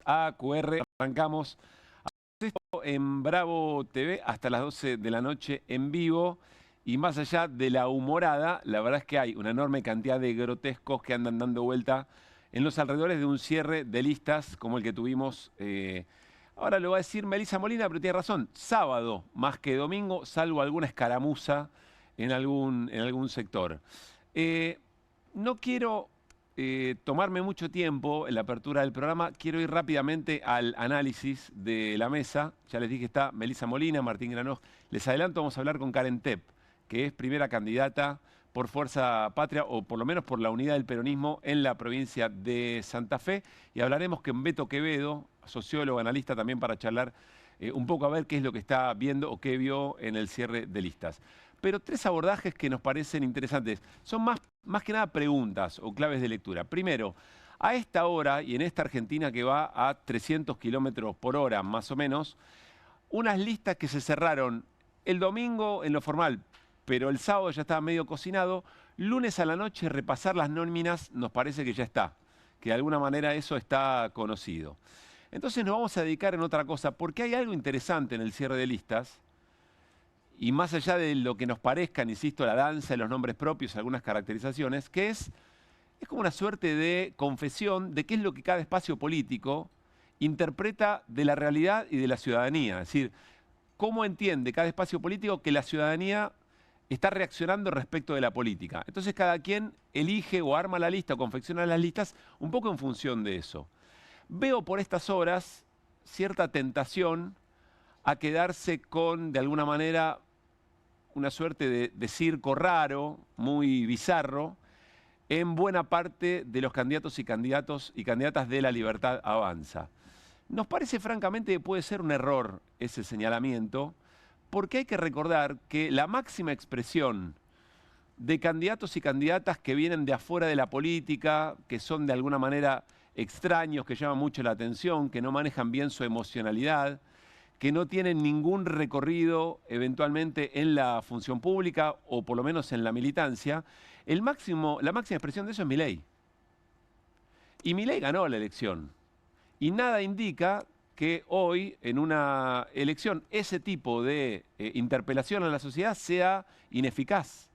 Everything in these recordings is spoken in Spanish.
AQR. Arrancamos esto en Bravo TV hasta las 12 de la noche en vivo. Y más allá de la humorada, la verdad es que hay una enorme cantidad de grotescos que andan dando vuelta en los alrededores de un cierre de listas como el que tuvimos. Ahora lo va a decir Melissa Molina, pero tiene razón. Sábado más que domingo, salvo alguna escaramuza en algún sector. No quiero tomarme mucho tiempo en la apertura del programa. Quiero ir rápidamente al análisis de la mesa. Ya les dije, está Melissa Molina, Martín Granoj. Les adelanto, vamos a hablar con Karen Tepp, que es primera candidata por Fuerza Patria, o por lo menos por la unidad del peronismo en la provincia de Santa Fe. Y hablaremos con Beto Quevedo, sociólogo, analista, también para charlar un poco a ver qué es lo que está viendo o qué vio en el cierre de listas. Pero tres abordajes que nos parecen interesantes. Son más que nada preguntas o claves de lectura. Primero, a esta hora y en esta Argentina que va a 300 kilómetros por hora, más o menos, unas listas que se cerraron el domingo en lo formal, pero el sábado ya estaba medio cocinado. Lunes a la noche repasar las nóminas nos parece que ya está, que de alguna manera eso está conocido. Entonces nos vamos a dedicar en otra cosa, porque hay algo interesante en el cierre de listas, y más allá de lo que nos parezcan, insisto, la danza de los nombres propios, algunas caracterizaciones, que es como una suerte de confesión de qué es lo que cada espacio político interpreta de la realidad y de la ciudadanía. Es decir, cómo entiende cada espacio político que la ciudadanía está reaccionando respecto de la política. Entonces cada quien elige o arma la lista o confecciona las listas un poco en función de eso. Veo por estas horas cierta tentación a quedarse con, de alguna manera, una suerte de circo raro, muy bizarro, en buena parte de los candidatos y candidatas de La Libertad Avanza. Nos parece francamente que puede ser un error ese señalamiento, porque hay que recordar que la máxima expresión de candidatos y candidatas que vienen de afuera de la política, que son de alguna manera extraños, que llaman mucho la atención, que no manejan bien su emocionalidad, que no tienen ningún recorrido eventualmente en la función pública o por lo menos en la militancia, la máxima expresión de eso es Milei. Y Milei ganó la elección. Y nada indica que hoy, en una elección, ese tipo de interpelación a la sociedad sea ineficaz.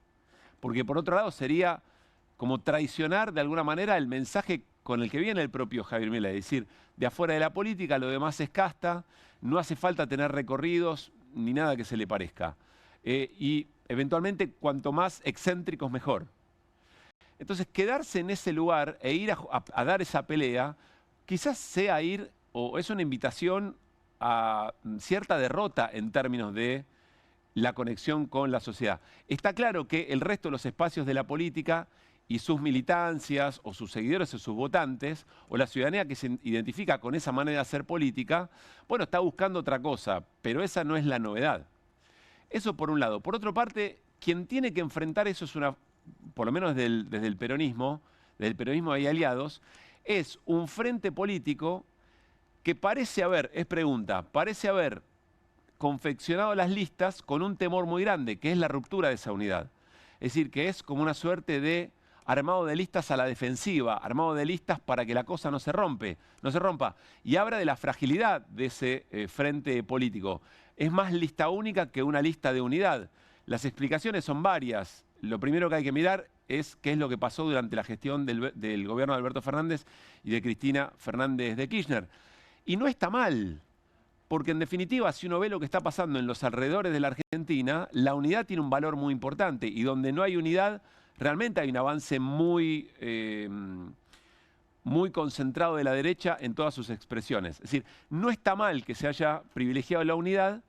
Porque por otro lado sería como traicionar de alguna manera el mensaje con el que viene el propio Javier Milei. Es decir, de afuera de la política lo demás es casta, no hace falta tener recorridos ni nada que se le parezca. Y eventualmente cuanto más excéntricos mejor. Entonces quedarse en ese lugar e ir a dar esa pelea quizás sea ir, o es una invitación a cierta derrota en términos de la conexión con la sociedad. Está claro que el resto de los espacios de la política y sus militancias, o sus seguidores o sus votantes, o la ciudadanía que se identifica con esa manera de hacer política, bueno, está buscando otra cosa, pero esa no es la novedad. Eso por un lado. Por otra parte, quien tiene que enfrentar eso es por lo menos desde el peronismo y aliados, es un frente político que parece haber confeccionado las listas con un temor muy grande, que es la ruptura de esa unidad. Es decir, que es como una suerte de armado de listas a la defensiva, armado de listas para que la cosa no se rompa. Y habla de la fragilidad de ese frente político. Es más lista única que una lista de unidad. Las explicaciones son varias. Lo primero que hay que mirar es qué es lo que pasó durante la gestión del gobierno de Alberto Fernández y de Cristina Fernández de Kirchner. Y no está mal, porque en definitiva, si uno ve lo que está pasando en los alrededores de la Argentina, la unidad tiene un valor muy importante, y donde no hay unidad, realmente hay un avance muy concentrado de la derecha en todas sus expresiones. Es decir, no está mal que se haya privilegiado la unidad,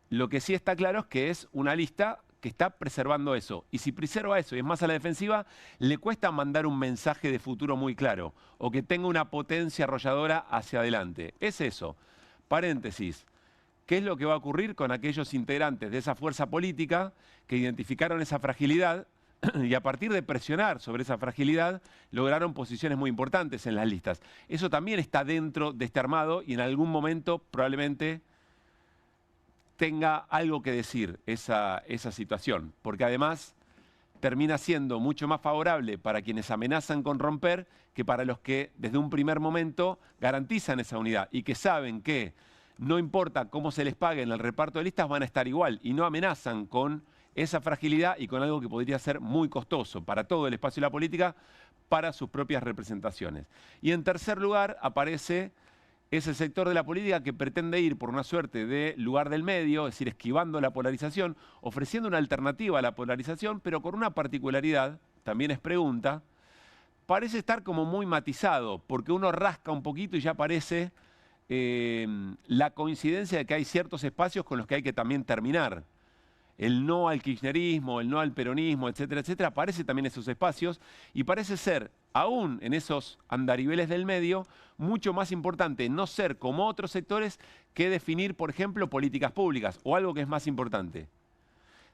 lo que sí está claro es que es una lista que está preservando eso. Y si preserva eso y es más a la defensiva, le cuesta mandar un mensaje de futuro muy claro, o que tenga una potencia arrolladora hacia adelante. Es eso. Paréntesis. ¿Qué es lo que va a ocurrir con aquellos integrantes de esa fuerza política que identificaron esa fragilidad y a partir de presionar sobre esa fragilidad lograron posiciones muy importantes en las listas? Eso también está dentro de este armado y en algún momento probablemente tenga algo que decir esa situación, porque además termina siendo mucho más favorable para quienes amenazan con romper que para los que desde un primer momento garantizan esa unidad y que saben que no importa cómo se les pague en el reparto de listas, van a estar igual y no amenazan con esa fragilidad y con algo que podría ser muy costoso para todo el espacio de la política, para sus propias representaciones. Y en tercer lugar aparece ese sector de la política que pretende ir por una suerte de lugar del medio, es decir, esquivando la polarización, ofreciendo una alternativa a la polarización, pero con una particularidad, también es pregunta, parece estar como muy matizado, porque uno rasca un poquito y ya aparece la coincidencia de que hay ciertos espacios con los que hay que también terminar. El no al kirchnerismo, el no al peronismo, etcétera, etcétera, aparece también esos espacios y parece ser, aún en esos andariveles del medio, mucho más importante no ser como otros sectores que definir, por ejemplo, políticas públicas, o algo que es más importante,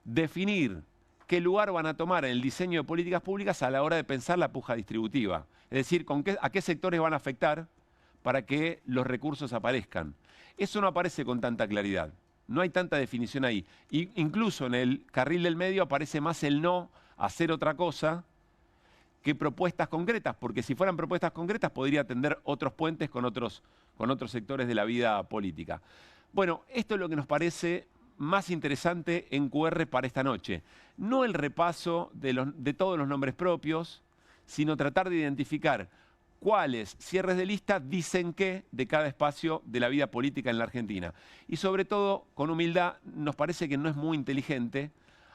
definir qué lugar van a tomar en el diseño de políticas públicas a la hora de pensar la puja distributiva. Es decir, a qué sectores van a afectar para que los recursos aparezcan. Eso no aparece con tanta claridad. No hay tanta definición ahí. Incluso en el carril del medio aparece más el no a hacer otra cosa que propuestas concretas, porque si fueran propuestas concretas podría tender otros puentes con otros sectores de la vida política. Bueno, esto es lo que nos parece más interesante en QR para esta noche. No el repaso de todos los nombres propios, sino tratar de identificar cuáles cierres de lista dicen qué de cada espacio de la vida política en la Argentina. Y sobre todo, con humildad, nos parece que no es muy inteligente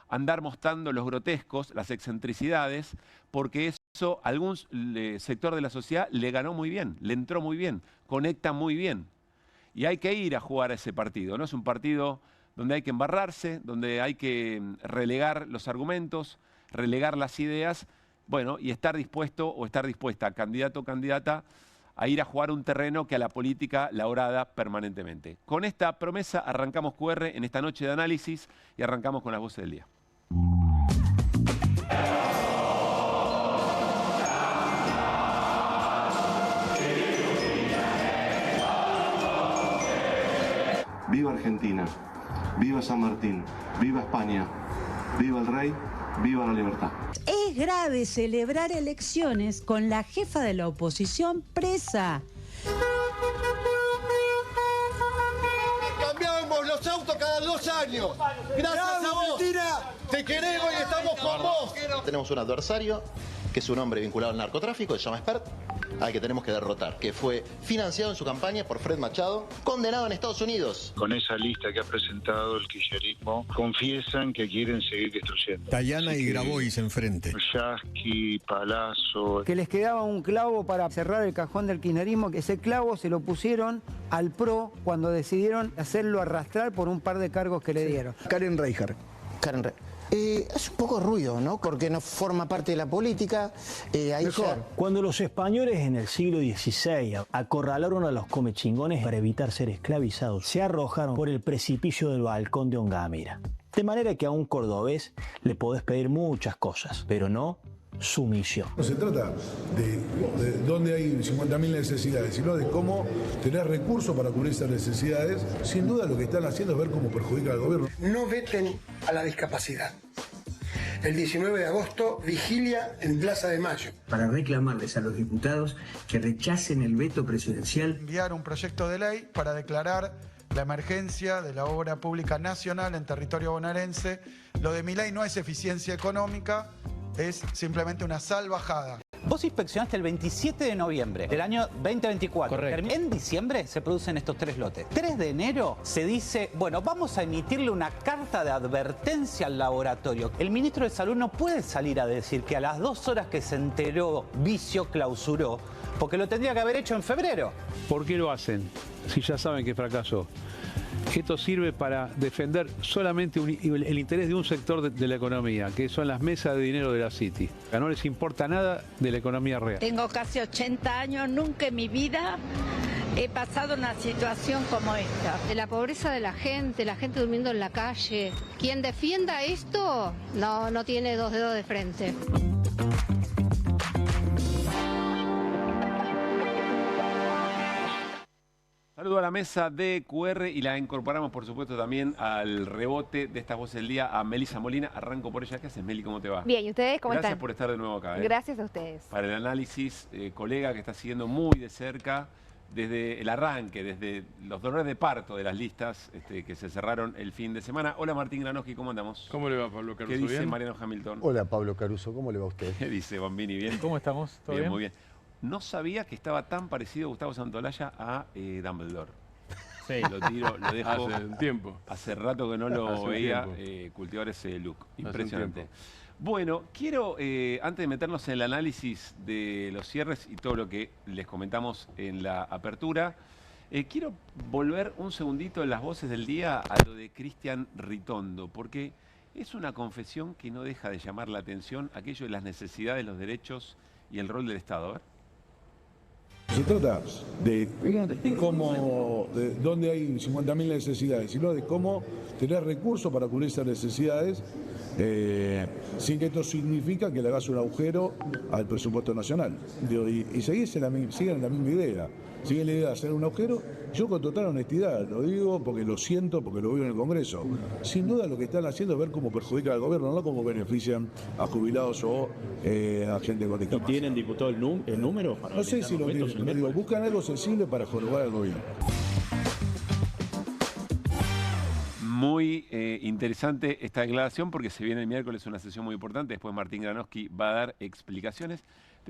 andar mostrando los grotescos, las excentricidades, porque eso a algún sector de la sociedad le ganó muy bien, le entró muy bien, conecta muy bien. Y hay que ir a jugar a ese partido, ¿no? Es un partido donde hay que embarrarse, donde hay que relegar los argumentos, relegar las ideas, bueno, y estar dispuesto o estar dispuesta, candidato o candidata, a ir a jugar un terreno que a la política la horada permanentemente. Con esta promesa arrancamos QR en esta noche de análisis y arrancamos con las voces del día. Viva Argentina, viva San Martín, viva España, viva el rey, viva la libertad. Es grave celebrar elecciones con la jefa de la oposición presa. Cambiamos los autos cada 2 años. Gracias a vos. Te queremos y estamos con vos. Tenemos un adversario que es un hombre vinculado al narcotráfico, se llama Spert, al que tenemos que derrotar, que fue financiado en su campaña por Fred Machado, condenado en Estados Unidos. Con esa lista que ha presentado el kirchnerismo, confiesan que quieren seguir destruyendo. Tayana y Grabois enfrente. Yasky, Palazzo. Que les quedaba un clavo para cerrar el cajón del kirchnerismo, que ese clavo se lo pusieron al PRO cuando decidieron hacerlo arrastrar por un par de cargos que le dieron. Karen Reicher. Es un poco ruido, ¿no? Porque no forma parte de la política. Cuando los españoles en el siglo XVI acorralaron a los comechingones para evitar ser esclavizados, se arrojaron por el precipicio del balcón de Ongamira. De manera que a un cordobés le podés pedir muchas cosas, pero no sumisión. No se trata de dónde hay 50.000 necesidades, sino de cómo tener recursos para cubrir esas necesidades. Sin duda lo que están haciendo es ver cómo perjudica al gobierno. No veten a la discapacidad. El 19 de agosto, vigilia en Plaza de Mayo. Para reclamarles a los diputados que rechacen el veto presidencial. Enviar un proyecto de ley para declarar la emergencia de la obra pública nacional en territorio bonaerense. Lo de mi ley no es eficiencia económica, es simplemente una salvajada. Vos inspeccionaste el 27 de noviembre del año 2024. Correcto. En diciembre se producen estos 3 lotes. 3 de enero se dice, bueno, vamos a emitirle una carta de advertencia al laboratorio. El ministro de Salud no puede salir a decir que a las 2 horas que se enteró, Vicio clausuró, porque lo tendría que haber hecho en febrero. ¿Por qué lo hacen? Si ya saben que fracasó. Esto sirve para defender solamente el interés de un sector de la economía, que son las mesas de dinero de la City. No les importa nada de la economía real. Tengo casi 80 años, nunca en mi vida he pasado una situación como esta. De la pobreza de la gente durmiendo en la calle. Quien defienda esto no tiene 2 dedos de frente. Saludo a la mesa de QR y la incorporamos, por supuesto, también al rebote de estas voces del día a Melisa Molina. Arranco por ella. ¿Qué haces, Meli? ¿Cómo te va? Bien, ¿y ustedes cómo Gracias están? por estar de nuevo acá. Gracias a ustedes. Para el análisis, colega que está siguiendo muy de cerca desde el arranque, desde los dolores de parto de las listas que se cerraron el fin de semana. Hola Martín Granoski, ¿cómo andamos? ¿Cómo le va, Pablo Caruso? ¿Qué dice ¿Bien? Mariano Hamilton? Hola Pablo Caruso, ¿cómo le va a usted? ¿Qué dice Bambini? ¿Bien? ¿Cómo estamos? ¿Todo Bien, bien? muy bien. No sabía que estaba tan parecido Gustavo Santolaya a Dumbledore. Sí. Lo tiro, lo dejo. Hace un tiempo. Hace rato que no Hace lo un veía tiempo. cultivar ese look. Hace un Impresionante. tiempo. Bueno, quiero, antes de meternos en el análisis de los cierres y todo lo que les comentamos en la apertura, quiero volver un segundito en las voces del día a lo de Cristian Ritondo, porque es una confesión que no deja de llamar la atención aquello de las necesidades, los derechos y el rol del Estado. A ver. Se trata de cómo, de dónde hay 50.000 necesidades, sino de cómo tener recursos para cubrir esas necesidades, sin que esto significa que le hagas un agujero al presupuesto nacional. Y siguen en la misma idea. Siguen la idea de hacer un agujero. Yo con total honestidad lo digo porque lo siento, porque lo vivo en el Congreso. Sin duda lo que están haciendo es ver cómo perjudica al gobierno, no cómo benefician a jubilados o a gente con discapacidad. ¿Y tienen, diputado, el número? Para No sé si lo tienen, pero digo, buscan algo sensible para jorobar al gobierno. Muy interesante esta declaración porque se viene el miércoles una sesión muy importante. Después Martín Granoski va a dar explicaciones.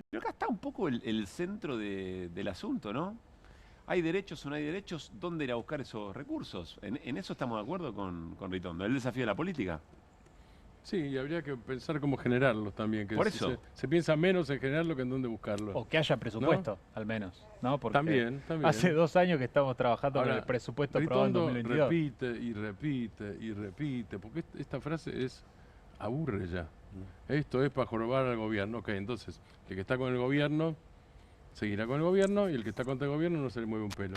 Pero acá está un poco el centro del asunto, ¿no? ¿Hay derechos o no hay derechos? ¿Dónde ir a buscar esos recursos? En eso estamos de acuerdo con Ritondo. El desafío de la política. Sí, y habría que pensar cómo generarlos también. Que Por eso. Se piensa menos en generarlo que en dónde buscarlos. O que haya presupuesto, al menos, ¿no? Porque También. hace 2 años que estamos trabajando Ahora, con el presupuesto aprobado en Ritondo 2022. repite, porque esta frase aburre ya. Esto es para jorobar al gobierno. Ok, entonces, el que está con el gobierno seguirá con el gobierno y el que está contra el gobierno no se le mueve un pelo.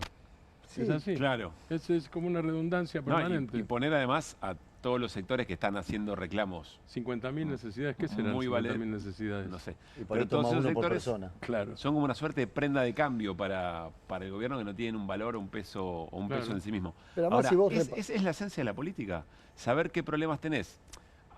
Sí, es así. Claro. Es como una redundancia permanente. Y poner además a todos los sectores que están haciendo reclamos. 50.000 necesidades, ¿qué serán? Muy 50.000 necesidades. No sé. Y por eso toma uno por persona. Claro. Son como una suerte de prenda de cambio para el gobierno que no tienen un valor o un peso peso en sí mismo. Pero además, ahora, si es la esencia de la política. Saber qué problemas tenés.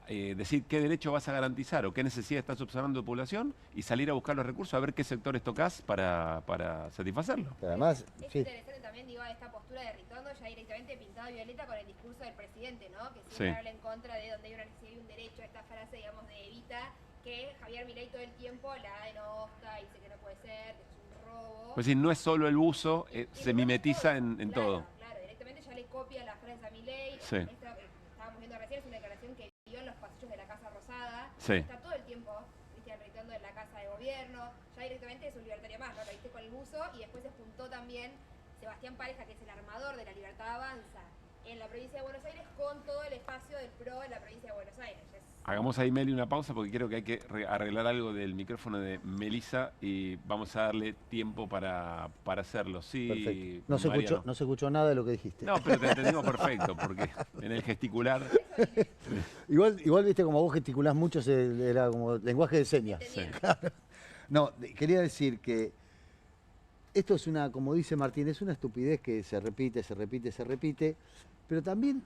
Decir qué derecho vas a garantizar o qué necesidad estás observando de población y salir a buscar los recursos, a ver qué sectores tocas para satisfacerlo. Pero además, es interesante también, digo, esta postura de Ritondo ya directamente pintada violeta con el discurso del presidente, ¿no? Que siempre habla en contra de donde hay una necesidad y un derecho. Esta frase, digamos, de Evita, que Javier Milei todo el tiempo la denosta y dice que no puede ser, que es un robo. Pues decir, no es solo el buzo, se mimetiza en todo. Claro, directamente ya le copia las frases a Milei. Sí. Esta que estábamos viendo recién es una declaración que dio en los pasillos de la Casa Rosada. Sí. Está todo el tiempo Cristian Ritondo en la Casa de Gobierno. Ya directamente es un libertario más, ¿no? Lo viste con el buzo y después se juntó también Sebastián Pareja, que es el armador de La Libertad Avanza en la provincia de Buenos Aires, con todo el espacio del PRO en la provincia de Buenos Aires. Hagamos ahí, Meli, una pausa porque creo que hay que arreglar algo del micrófono de Melisa y vamos a darle tiempo para hacerlo. Sí, perfecto. No se escuchó nada de lo que dijiste. No, pero te entendimos perfecto, porque en el gesticular... igual viste, como vos gesticulás mucho, era como lenguaje de señas. Sí. Claro. No, quería decir que esto es una, como dice Martín, es una estupidez que se repite, pero también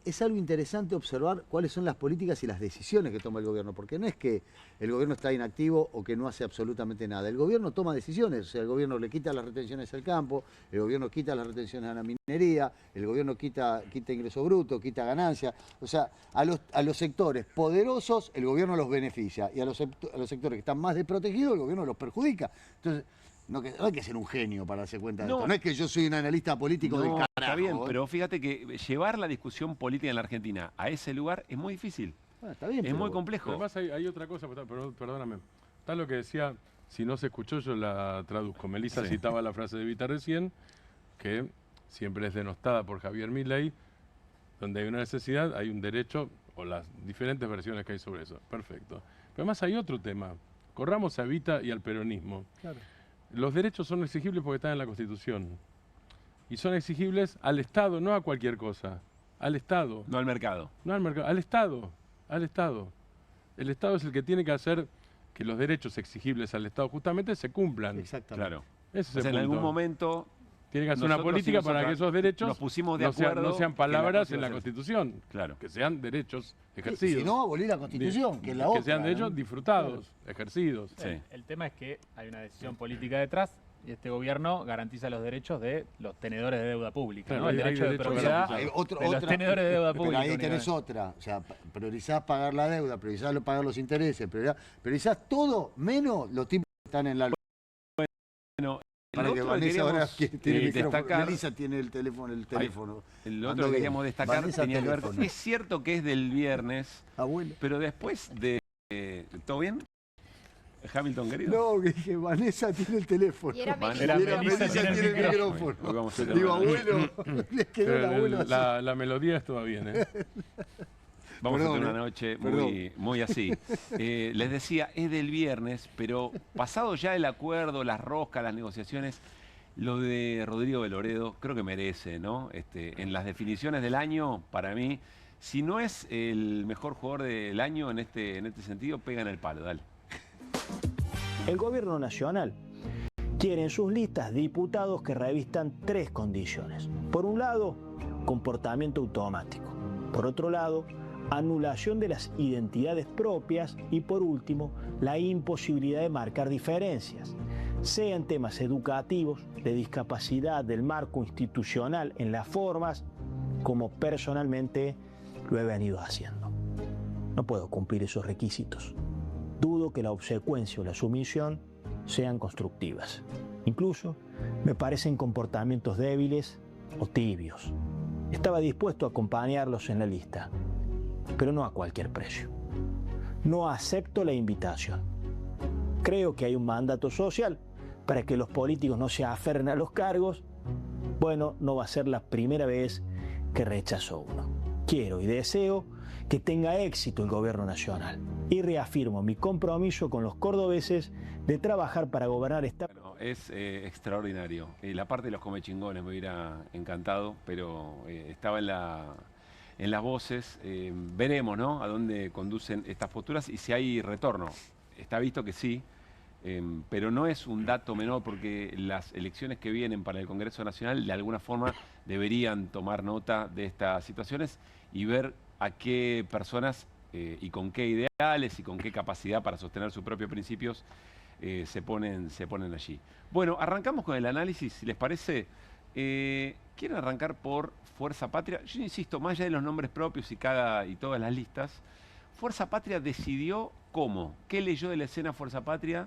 es algo interesante observar cuáles son las políticas y las decisiones que toma el gobierno, porque no es que el gobierno está inactivo o que no hace absolutamente nada. El gobierno toma decisiones, o sea, el gobierno le quita las retenciones al campo, el gobierno quita las retenciones a la minería, el gobierno quita ingreso bruto, quita ganancias. O sea, a los sectores poderosos el gobierno los beneficia y a los sectores que están más desprotegidos el gobierno los perjudica. Entonces, no hay que ser un genio para darse cuenta de esto. No es que yo soy un analista político del carajo. Está bien, pero fíjate que llevar la discusión política en la Argentina a ese lugar es muy difícil. Bueno, está bien, es muy complejo. Además hay otra cosa, perdóname. Está lo que decía, si no se escuchó yo la traduzco. Melisa citaba la frase de Evita recién, que siempre es denostada por Javier Milei, donde hay una necesidad, hay un derecho, o las diferentes versiones que hay sobre eso. Perfecto. Pero además hay otro tema. Corramos a Evita y al peronismo. Claro. Los derechos son exigibles porque están en la Constitución. Y son exigibles al Estado, no a cualquier cosa. Al Estado. No al mercado. No al mercado, al Estado. Al Estado. El Estado es el que tiene que hacer que los derechos exigibles al Estado justamente se cumplan. Exactamente. Claro. Ese es el en punto. algún momento Tiene que hacer una política para que esos derechos nos pusimos de no acuerdo sean palabras en la que Constitución. Claro. Que sean derechos ejercidos. Si no, abolir la Constitución, que es la otra. Que sean derechos disfrutados, ejercidos. El tema es que hay una decisión política detrás y este gobierno garantiza los derechos de los tenedores de deuda pública, Claro, ¿no? El hay derecho de derechos propiedad garantizados. de los tenedores de deuda pública. Pero ahí tenés otra. O sea, priorizás pagar la deuda, priorizás pagar los intereses, priorizás todo menos los tipos que están en la... Bueno, para que Vanessa ahora tiene el destacar, Melissa tiene el teléfono. El otro que queríamos destacar Vanessa tenía que ver teléfono. es cierto que es del viernes, Abuelo. pero después de... ¿Todo bien? Hamilton, querido. No, que dije, Vanessa tiene el teléfono. Y era Melissa tiene el micrófono. Bueno, Digo, abuelo, les quedó el abuelo así. La melodía estuvo bien, ¿eh? Vamos Perdón, a tener una noche muy así. Les decía, es del viernes, pero pasado ya el acuerdo, las roscas, las negociaciones, lo de Rodrigo de Loredo creo que merece, ¿no? En las definiciones del año, para mí, si no es el mejor jugador del año en este sentido, pega en el palo, dale. El gobierno nacional quiere en sus listas diputados que revistan 3 condiciones. Por un lado, comportamiento automático. Por otro lado, anulación de las identidades propias y por último, la imposibilidad de marcar diferencias, sea en temas educativos, de discapacidad, del marco institucional, en las formas, como personalmente lo he venido haciendo. No puedo cumplir esos requisitos. Dudo que la obsecuencia o la sumisión sean constructivas. Incluso me parecen comportamientos débiles o tibios. Estaba dispuesto a acompañarlos en la lista, pero no a cualquier precio. No acepto la invitación. Creo que hay un mandato social para que los políticos no se aferren a los cargos. Bueno, no va a ser la primera vez que rechazo uno. Quiero y deseo que tenga éxito el gobierno nacional y reafirmo mi compromiso con los cordobeses de trabajar para gobernar esta... Bueno, es extraordinario. La parte de los comechingones me hubiera encantado, pero estaba en las voces. Veremos, ¿no?, a dónde conducen estas posturas y si hay retorno. Está visto que sí, pero no es un dato menor porque las elecciones que vienen para el Congreso Nacional de alguna forma deberían tomar nota de estas situaciones y ver a qué personas y con qué ideales y con qué capacidad para sostener sus propios principios se ponen allí. Bueno, arrancamos con el análisis, si les parece. ¿Quieren arrancar por Fuerza Patria? Yo insisto, más allá de los nombres propios y todas las listas, Fuerza Patria decidió cómo. ¿Qué leyó de la escena Fuerza Patria?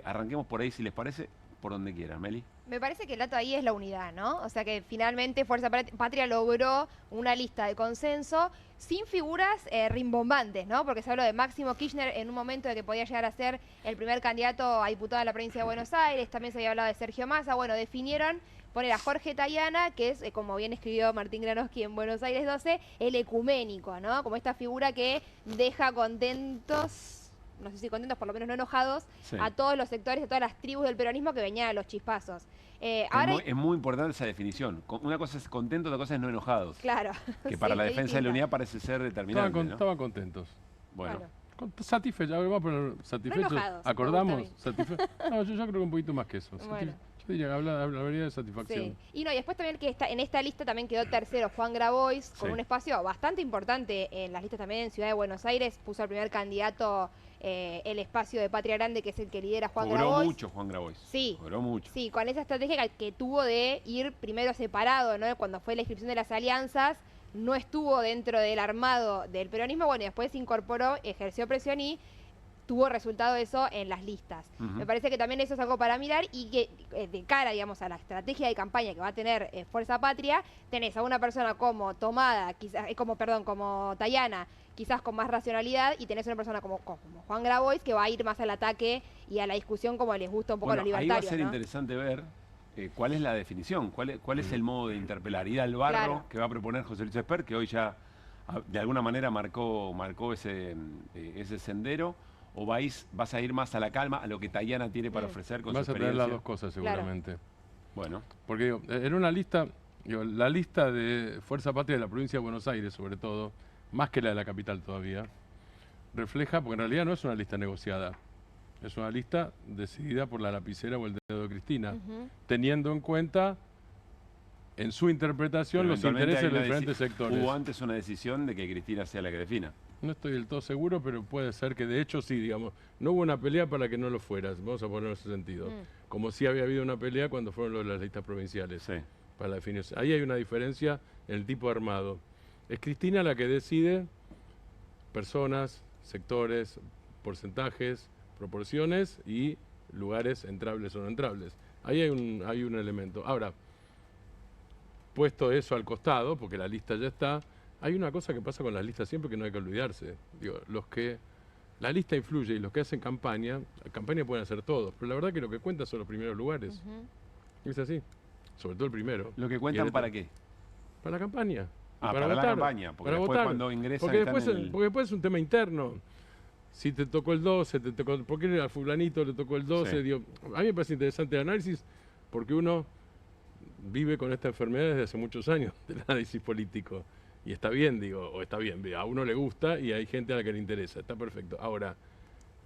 Arranquemos por ahí, si les parece, por donde quieran. Meli. Me parece que el dato ahí es la unidad, ¿no? O sea que finalmente Fuerza Patria logró una lista de consenso sin figuras rimbombantes, ¿no? Porque se habló de Máximo Kirchner en un momento de que podía llegar a ser el primer candidato a diputado de la provincia de Buenos Aires, también se había hablado de Sergio Massa. Bueno, definieron poner a Jorge Tayana, que es, como bien escribió Martín Granoski en Buenos Aires 12, el ecuménico, ¿no? Como esta figura que deja contentos... no sé si contentos, por lo menos no enojados, sí, a todos los sectores, a todas las tribus del peronismo que venían a los chispazos. Es muy importante esa definición. Una cosa es contento, otra cosa es no enojados. Claro. Que para sí, la defensa de la unidad parece ser determinante. Estaban contentos. Bueno. Satisfechos, vamos a poner satisfechos. No enojados, ¿acordamos? No, yo creo que un poquito más que eso. Bueno. Yo diría, hablaría de satisfacción. Sí. Y después también que en esta lista también quedó tercero Juan Grabois, con un espacio bastante importante en las listas también en Ciudad de Buenos Aires. Puso al primer candidato el espacio de Patria Grande, que es el que lidera Juan Grabois. Logró mucho Juan Grabois. Sí. Logró mucho. Sí, con esa estrategia que tuvo de ir primero separado, ¿no? Cuando fue la inscripción de las alianzas, no estuvo dentro del armado del peronismo, bueno, y después se incorporó, ejerció presión y tuvo resultado eso en las listas. Me parece que también eso es algo para mirar y que de cara, digamos, a la estrategia de campaña que va a tener Fuerza Patria, tenés a una persona como como Tayana, quizás con más racionalidad, y tenés una persona como Juan Grabois que va a ir más al ataque y a la discusión como les gusta un poco a los libertarios. Ahí va a ser interesante ver cuál es la definición, cuál es el modo de interpelar. Ir al barro que va a proponer José Luis Espert, que hoy ya de alguna manera marcó ese sendero. ¿O vas a ir más a la calma, a lo que Tayana tiene para ofrecer con su experiencia? Vas a tener las dos cosas seguramente. Claro. Bueno. Porque en una lista, la lista de Fuerza Patria de la provincia de Buenos Aires, sobre todo, más que la de la capital todavía, refleja, porque en realidad no es una lista negociada. Es una lista decidida por la lapicera o el dedo de Cristina, teniendo en cuenta en su interpretación los intereses de los diferentes sectores. ¿Hubo antes una decisión de que Cristina sea la que defina? No estoy del todo seguro, pero puede ser que de hecho sí, digamos. No hubo una pelea para que no lo fueras, vamos a ponerlo en ese sentido. Como sí había habido una pelea cuando fueron lo de las listas provinciales. Sí. Para la definición. Ahí hay una diferencia en el tipo armado. Es Cristina la que decide personas, sectores, porcentajes, proporciones y lugares entrables o no entrables. Ahí hay un elemento. Ahora, puesto eso al costado, porque la lista ya está, hay una cosa que pasa con las listas siempre que no hay que olvidarse. Digo, la lista influye y los que hacen campaña pueden hacer todos, pero la verdad que lo que cuenta son los primeros lugares. Es así, sobre todo el primero. ¿Lo que cuentan para qué? Para la campaña. Para votar, la campaña, porque para después votar. Cuando ingresan porque después es un tema interno. Si te tocó el 12, ¿por qué al fulanito le tocó el 12? Sí. Digo, a mí me parece interesante el análisis porque uno vive con esta enfermedad desde hace muchos años, del análisis político. Y está bien, a uno le gusta y hay gente a la que le interesa, está perfecto. Ahora,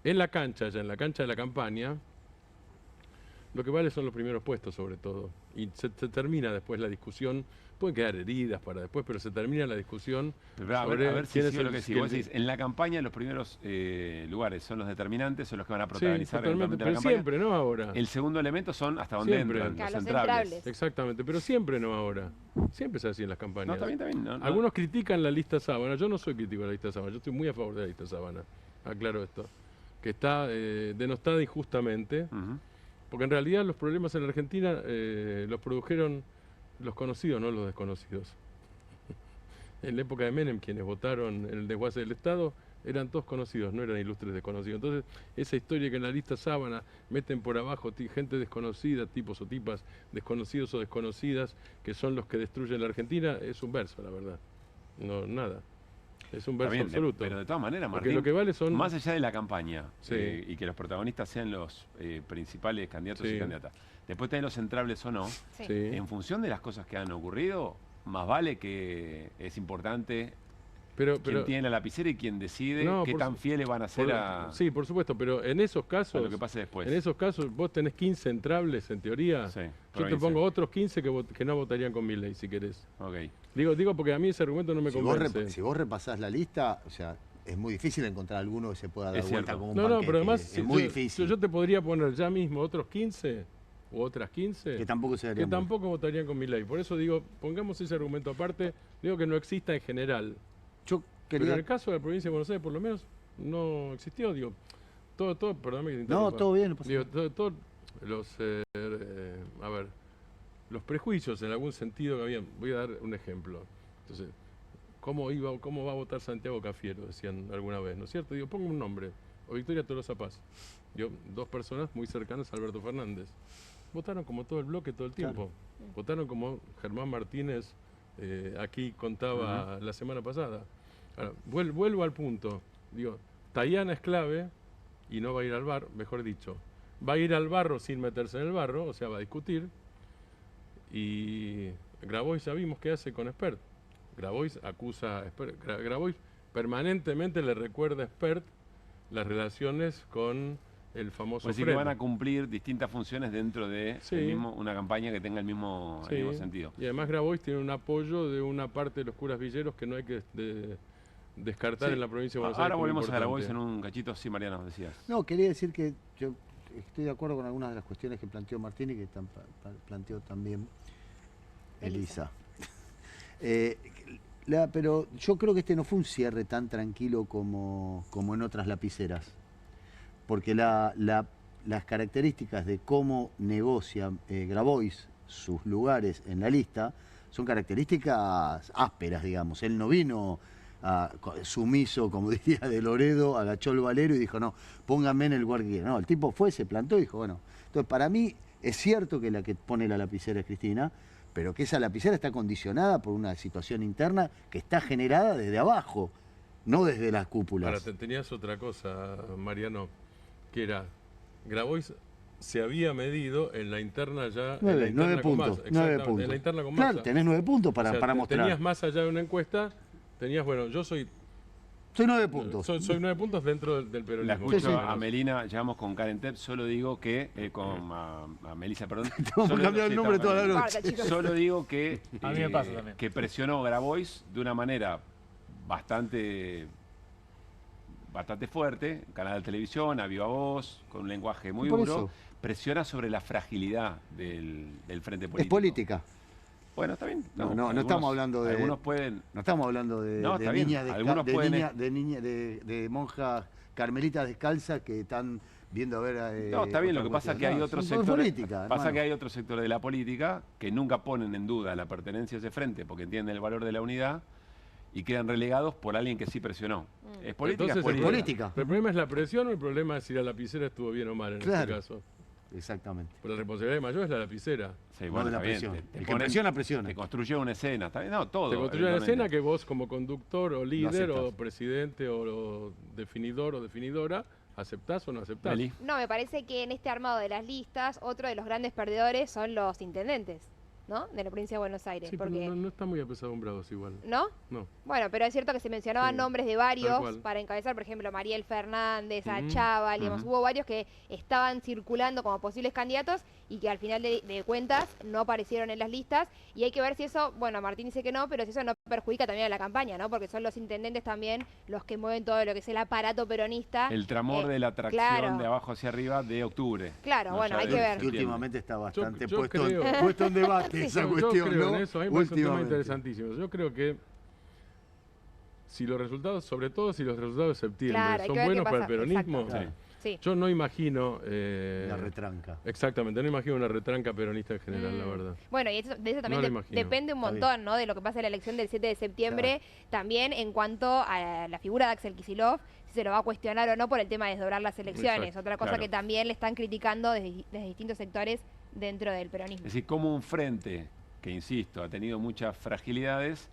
en la cancha de la campaña, lo que vale son los primeros puestos sobre todo. Y se termina después la discusión, pueden quedar heridas para después, pero se termina la discusión sobre a ver si es lo que sí. Vos decís, en la campaña los primeros lugares son los determinantes, son los que van a protagonizar la campaña. Siempre, no ahora. El segundo elemento son hasta donde entran, los centrales. Exactamente, pero siempre, no ahora. Siempre es así en las campañas. No, está bien. No. Algunos critican la lista sábana, yo no soy crítico de la lista sábana, yo estoy muy a favor de la lista sábana, aclaro esto, que está denostada injustamente, porque en realidad los problemas en la Argentina los produjeron los conocidos, no los desconocidos. En la época de Menem, quienes votaron en el desguace del Estado eran todos conocidos, no eran ilustres desconocidos. Entonces, esa historia que en la lista sábana meten por abajo gente desconocida, tipos o tipas desconocidos o desconocidas, que son los que destruyen la Argentina, es un verso, la verdad. No, nada. Es un verso absoluto. Pero de todas maneras, Martín, lo que vale son... más allá de la campaña y que los protagonistas sean los principales candidatos y candidatas, después tenés los entrables o no, en función de las cosas que han ocurrido, más vale que es importante quién tiene la lapicera y quién decide qué tan fieles van a ser a... Sí, por supuesto, pero en esos casos... a lo que pase después. En esos casos vos tenés 15 entrables, en teoría. Yo te pongo otros 15 que no votarían con Milei, si querés. Digo porque a mí ese argumento no me convence. Si vos repasás la lista, o sea, es muy difícil encontrar alguno que se pueda dar vuelta como un panqueque. No, pero además es muy difícil. Yo te podría poner ya mismo otros 15 u otras 15 que tampoco votarían con Milei. Por eso digo, pongamos ese argumento aparte, digo que no exista en general. Pero en el caso de la provincia de Buenos Aires, por lo menos, no existió, digo, todo, perdóname que te interrumpa. No, todo bien. Digo, todos los prejuicios en algún sentido que habían. Voy a dar un ejemplo. Entonces, ¿cómo va a votar Santiago Cafiero? Decían alguna vez, ¿no es cierto? Digo, pongo un nombre, o Victoria Tolosa Paz. Digo, dos personas muy cercanas a Alberto Fernández. Votaron como todo el bloque todo el tiempo. Claro. Votaron como Germán Martínez aquí contaba la semana pasada. Ahora, vuelvo al punto. Digo, Tayana es clave y no va a ir al bar, mejor dicho. Va a ir al barro sin meterse en el barro, o sea, va a discutir. Y Grabois ya vimos qué hace con Espert. Grabois acusa a Espert. Grabois permanentemente le recuerda a Espert las relaciones con el famoso Pues sí que van a cumplir distintas funciones dentro de una campaña que tenga el mismo sentido. Y además Grabois tiene un apoyo de una parte de los curas villeros que no hay que descartar en la provincia de Buenos Aires. Ahora volvemos a Grabois en un cachito. Sí, Mariano, decías. No, quería decir que yo estoy de acuerdo con algunas de las cuestiones que planteó Martín y que planteó también Elisa. Pero yo creo que este no fue un cierre tan tranquilo como en otras lapiceras. Porque las características de cómo negocia Grabois sus lugares en la lista son características ásperas, digamos. Él no vino sumiso, como diría de Loredo, agachó el valero y dijo, no, pónganme en el lugar que quieran. No, el tipo fue, se plantó y dijo, bueno. Entonces, para mí, es cierto que la que pone la lapicera es Cristina, pero que esa lapicera está condicionada por una situación interna que está generada desde abajo, no desde las cúpulas. Ahora, tenías otra cosa, Mariano, que era, Grabois se había medido en la interna ya... 9 puntos. En la interna con Massa. Claro, tenés 9 puntos para mostrar. Tenías más allá de una encuesta, tenías, bueno, yo soy Soy 9 puntos. Soy 9 puntos dentro del La peronismo. escucho a Melina, llegamos con Karen Tepp, solo digo que, a Melissa, perdón. Vamos a cambiar el nombre toda la noche. Solo digo que, A mí me pasa también. que presionó Grabois de una manera bastante fuerte, canal de televisión, a viva voz, con un lenguaje muy Por duro, eso. presiona sobre la fragilidad del frente político. Es política. Bueno, está bien. No estamos hablando de. Algunos pueden. No estamos hablando de está bien. niñas Algunos pueden. de monjas carmelitas descalzas que están viendo a ver. No, está bien, lo que pasa es que hay otros sectores. Política, pasa que hay otros sectores de la política que nunca ponen en duda la pertenencia a ese frente porque entienden el valor de la unidad y quedan relegados por alguien que sí presionó. ¿Es política? Entonces, es política. ¿El problema es la presión o el problema es si la lapicera estuvo bien o mal en este caso? Exactamente. Pero la responsabilidad mayor es la lapicera. Sí, bueno, no de la está bien. presión. Te El que presiona, presiona. Te construye una escena, está bien. No, todo. Te construye una eventualmente. escena que vos como conductor o líder aceptás. o presidente o definidor o definidora, ¿aceptás o no aceptás? Meli. No, me parece que en este armado de las listas, otro de los grandes perdedores son los intendentes, ¿no? De la provincia de Buenos Aires. Sí, porque... pero no está muy apesadumbrados igual. ¿No? No. Bueno, pero es cierto que se mencionaban Sí, nombres de tal varios cual. para encabezar, por ejemplo, Mariel Fernández, a Ujú, Chaval, digamos, ujú. hubo varios que estaban circulando como posibles candidatos y que al final de cuentas no aparecieron en las listas y hay que ver si eso, bueno, Martín dice que no, pero si eso no perjudica también a la campaña, ¿no? Porque son los intendentes también los que mueven todo lo que es el aparato peronista. El tramor de la atracción claro. de abajo hacia arriba de octubre. Claro, bueno, hay que ver. Que últimamente está bastante Yo puesto, creo- puesto en debate esa Yo cuestión, creo ¿no? en eso, a mí me parece un tema Últimamente. interesantísimo. Yo creo que si los resultados, sobre todo si los resultados de septiembre Claro, hay son que ver buenos qué para el pasa. peronismo, Exacto. Sí. yo no imagino... La retranca. Exactamente, no imagino una retranca peronista en general, la verdad. Bueno, y de eso también No lo imagino. depende un Está montón, ¿no? De lo que pasa en la elección del 7 de septiembre, también en cuanto a la figura de Axel Kicillof, si se lo va a cuestionar o no por el tema de desdoblar las elecciones. Exacto, Otra cosa claro. que también le están criticando desde distintos sectores dentro del peronismo. Es decir, como un frente que, insisto, ha tenido muchas fragilidades,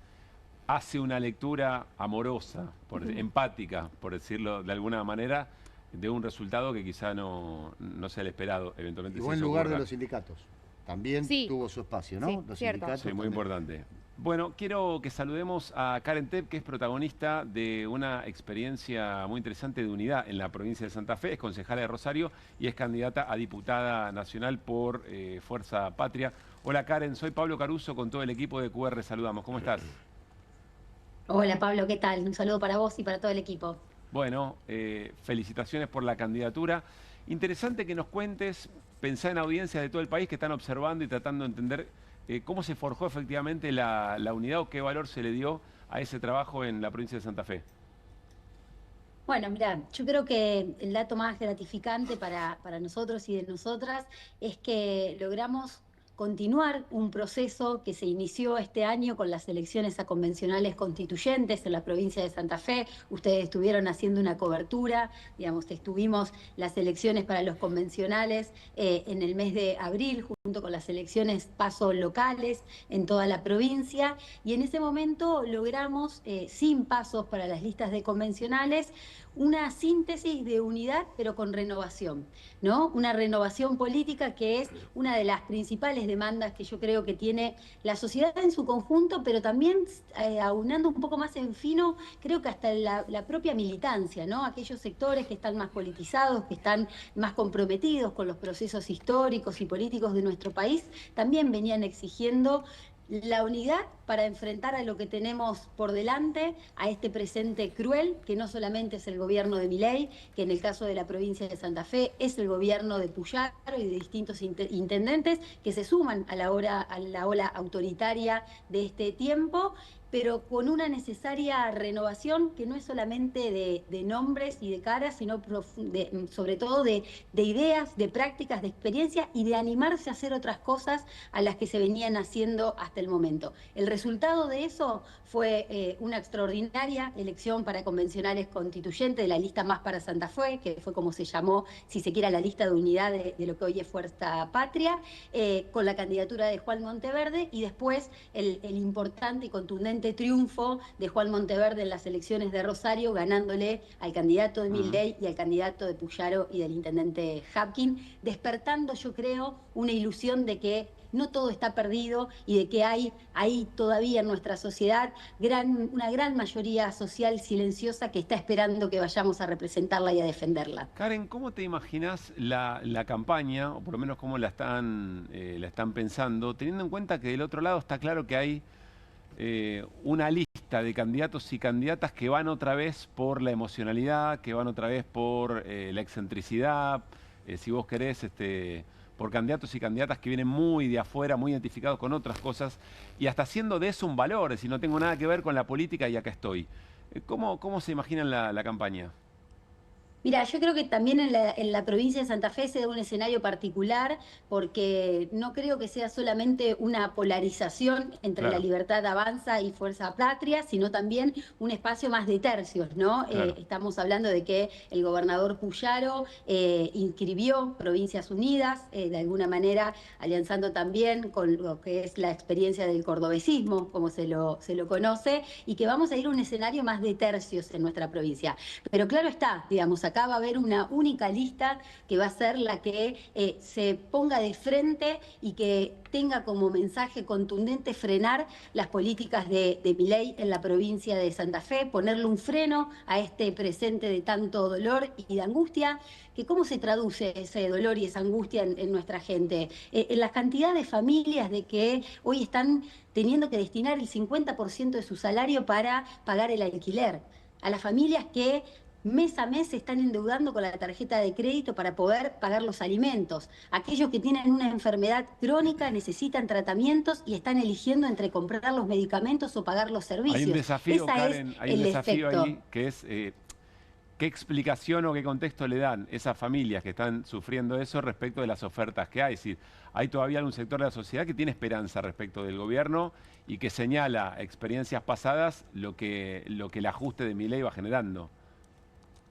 hace una lectura amorosa, empática, por decirlo de alguna manera, de un resultado que quizá no sea el esperado, eventualmente. Y si buen eso lugar de ocurra. los sindicatos. También Sí. tuvo su espacio, ¿no? Sí, Los cierto. sindicatos. Sí, muy también. importante. Bueno, quiero que saludemos a Karen Tepp, que es protagonista de una experiencia muy interesante de unidad en la provincia de Santa Fe. Es concejala de Rosario y es candidata a diputada nacional por Fuerza Patria. Hola Karen, soy Pablo Caruso con todo el equipo de QR. Saludamos. ¿Cómo estás? Hola Pablo, ¿qué tal? Un saludo para vos y para todo el equipo. Bueno, felicitaciones por la candidatura. Interesante que nos cuentes, pensá en audiencias de todo el país que están observando y tratando de entender cómo se forjó efectivamente la unidad o qué valor se le dio a ese trabajo en la provincia de Santa Fe. Bueno, mira, yo creo que el dato más gratificante para nosotros y de nosotras es que logramos continuar un proceso que se inició este año con las elecciones a convencionales constituyentes en la provincia de Santa Fe. Ustedes estuvieron haciendo una cobertura, digamos, estuvimos las elecciones para los convencionales en el mes de abril, junto con las elecciones paso locales en toda la provincia, y en ese momento logramos, sin pasos para las listas de convencionales, una síntesis de unidad, pero con renovación, ¿no? Una renovación política que es una de las principales demandas que yo creo que tiene la sociedad en su conjunto, pero también aunando un poco más en fino, creo que hasta la propia militancia, ¿no? Aquellos sectores que están más politizados, que están más comprometidos con los procesos históricos y políticos de nuestro país, también venían exigiendo la unidad para enfrentar a lo que tenemos por delante, a este presente cruel, que no solamente es el gobierno de Milei, que en el caso de la provincia de Santa Fe es el gobierno de Puyaro y de distintos intendentes que se suman a la ola autoritaria de este tiempo, pero con una necesaria renovación que no es solamente de nombres y de caras, sino sobre todo de ideas, de prácticas, de experiencia y de animarse a hacer otras cosas a las que se venían haciendo hasta el momento. El resultado de eso fue una extraordinaria elección para convencionales constituyentes de la lista Más para Santa Fe, que fue como se llamó, si se quiere, la lista de unidad de lo que hoy es Fuerza Patria, con la candidatura de Juan Monteverde y después el importante y contundente triunfo de Juan Monteverde en las elecciones de Rosario, ganándole al candidato de Milei y al candidato de Puyaro y del intendente Hapkin, despertando, yo creo, una ilusión de que no todo está perdido y de que hay ahí todavía en nuestra sociedad una gran mayoría social silenciosa que está esperando que vayamos a representarla y a defenderla. Karen, ¿cómo te imaginas la campaña, o por lo menos cómo la están pensando, teniendo en cuenta que del otro lado está claro que hay una lista de candidatos y candidatas que van otra vez por la emocionalidad, que van otra vez por la excentricidad, si vos querés, por candidatos y candidatas que vienen muy de afuera, muy identificados con otras cosas, y hasta haciendo de eso un valor, es decir, no tengo nada que ver con la política y acá estoy. ¿Cómo se imaginan la campaña? Mira, yo creo que también en la provincia de Santa Fe se da un escenario particular porque no creo que sea solamente una polarización entre la Libertad Avanza y Fuerza Patria, sino también un espacio más de tercios, ¿no? Claro. Estamos hablando de que el gobernador Puyaro inscribió Provincias Unidas, de alguna manera alianzando también con lo que es la experiencia del cordobesismo, como se lo conoce, y que vamos a ir a un escenario más de tercios en nuestra provincia. Pero claro está, digamos, acá va a haber una única lista que va a ser la que se ponga de frente y que tenga como mensaje contundente frenar las políticas de Milei en la provincia de Santa Fe, ponerle un freno a este presente de tanto dolor y de angustia. Que ¿cómo se traduce ese dolor y esa angustia en nuestra gente? En la cantidad de familias de que hoy están teniendo que destinar el 50% de su salario para pagar el alquiler. A las familias que mes a mes se están endeudando con la tarjeta de crédito para poder pagar los alimentos. Aquellos que tienen una enfermedad crónica necesitan tratamientos y están eligiendo entre comprar los medicamentos o pagar los servicios. Hay un desafío, Karen, hay un desafío ahí que es qué explicación o qué contexto le dan esas familias que están sufriendo eso respecto de las ofertas que hay. Es decir, hay todavía algún sector de la sociedad que tiene esperanza respecto del gobierno y que señala experiencias pasadas lo que el ajuste de Milei va generando.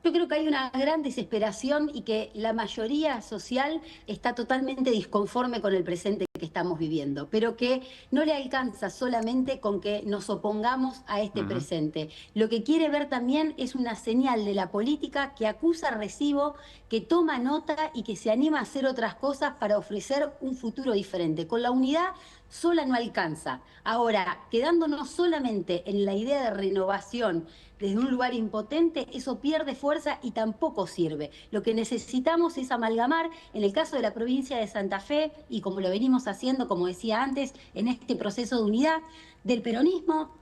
Yo creo que hay una gran desesperación y que la mayoría social está totalmente disconforme con el presente que estamos viviendo, pero que no le alcanza solamente con que nos opongamos a este presente. Lo que quiere ver también es una señal de la política que acusa recibo, que toma nota y que se anima a hacer otras cosas para ofrecer un futuro diferente. Con la unidad sola no alcanza. Ahora, quedándonos solamente en la idea de renovación desde un lugar impotente, eso pierde fuerza y tampoco sirve. Lo que necesitamos es amalgamar, en el caso de la provincia de Santa Fe, y como lo venimos haciendo, como decía antes, en este proceso de unidad del peronismo,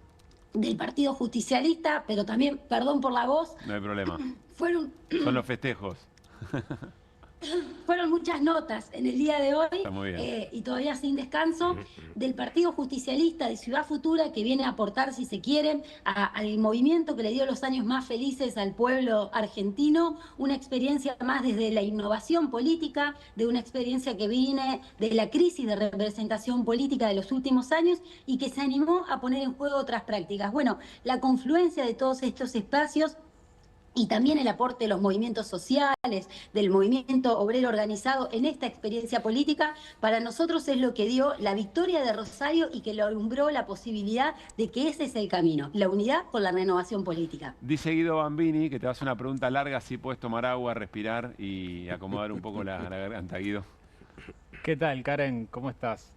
del Partido Justicialista, pero también, perdón por la voz. No hay problema. Son los festejos. Fueron muchas notas en el día de hoy y todavía sin descanso del Partido Justicialista de Ciudad Futura, que viene a aportar, si se quiere, al movimiento que le dio los años más felices al pueblo argentino, una experiencia más desde la innovación política, de una experiencia que viene de la crisis de representación política de los últimos años y que se animó a poner en juego otras prácticas. Bueno, la confluencia de todos estos espacios y también el aporte de los movimientos sociales, del movimiento obrero organizado en esta experiencia política, para nosotros es lo que dio la victoria de Rosario y que lo alumbró la posibilidad de que ese es el camino, la unidad con la renovación política. Dice Guido Bambini que te vas a una pregunta larga, si puedes tomar agua, respirar y acomodar un poco la garganta, Guido. ¿Qué tal, Karen? ¿Cómo estás?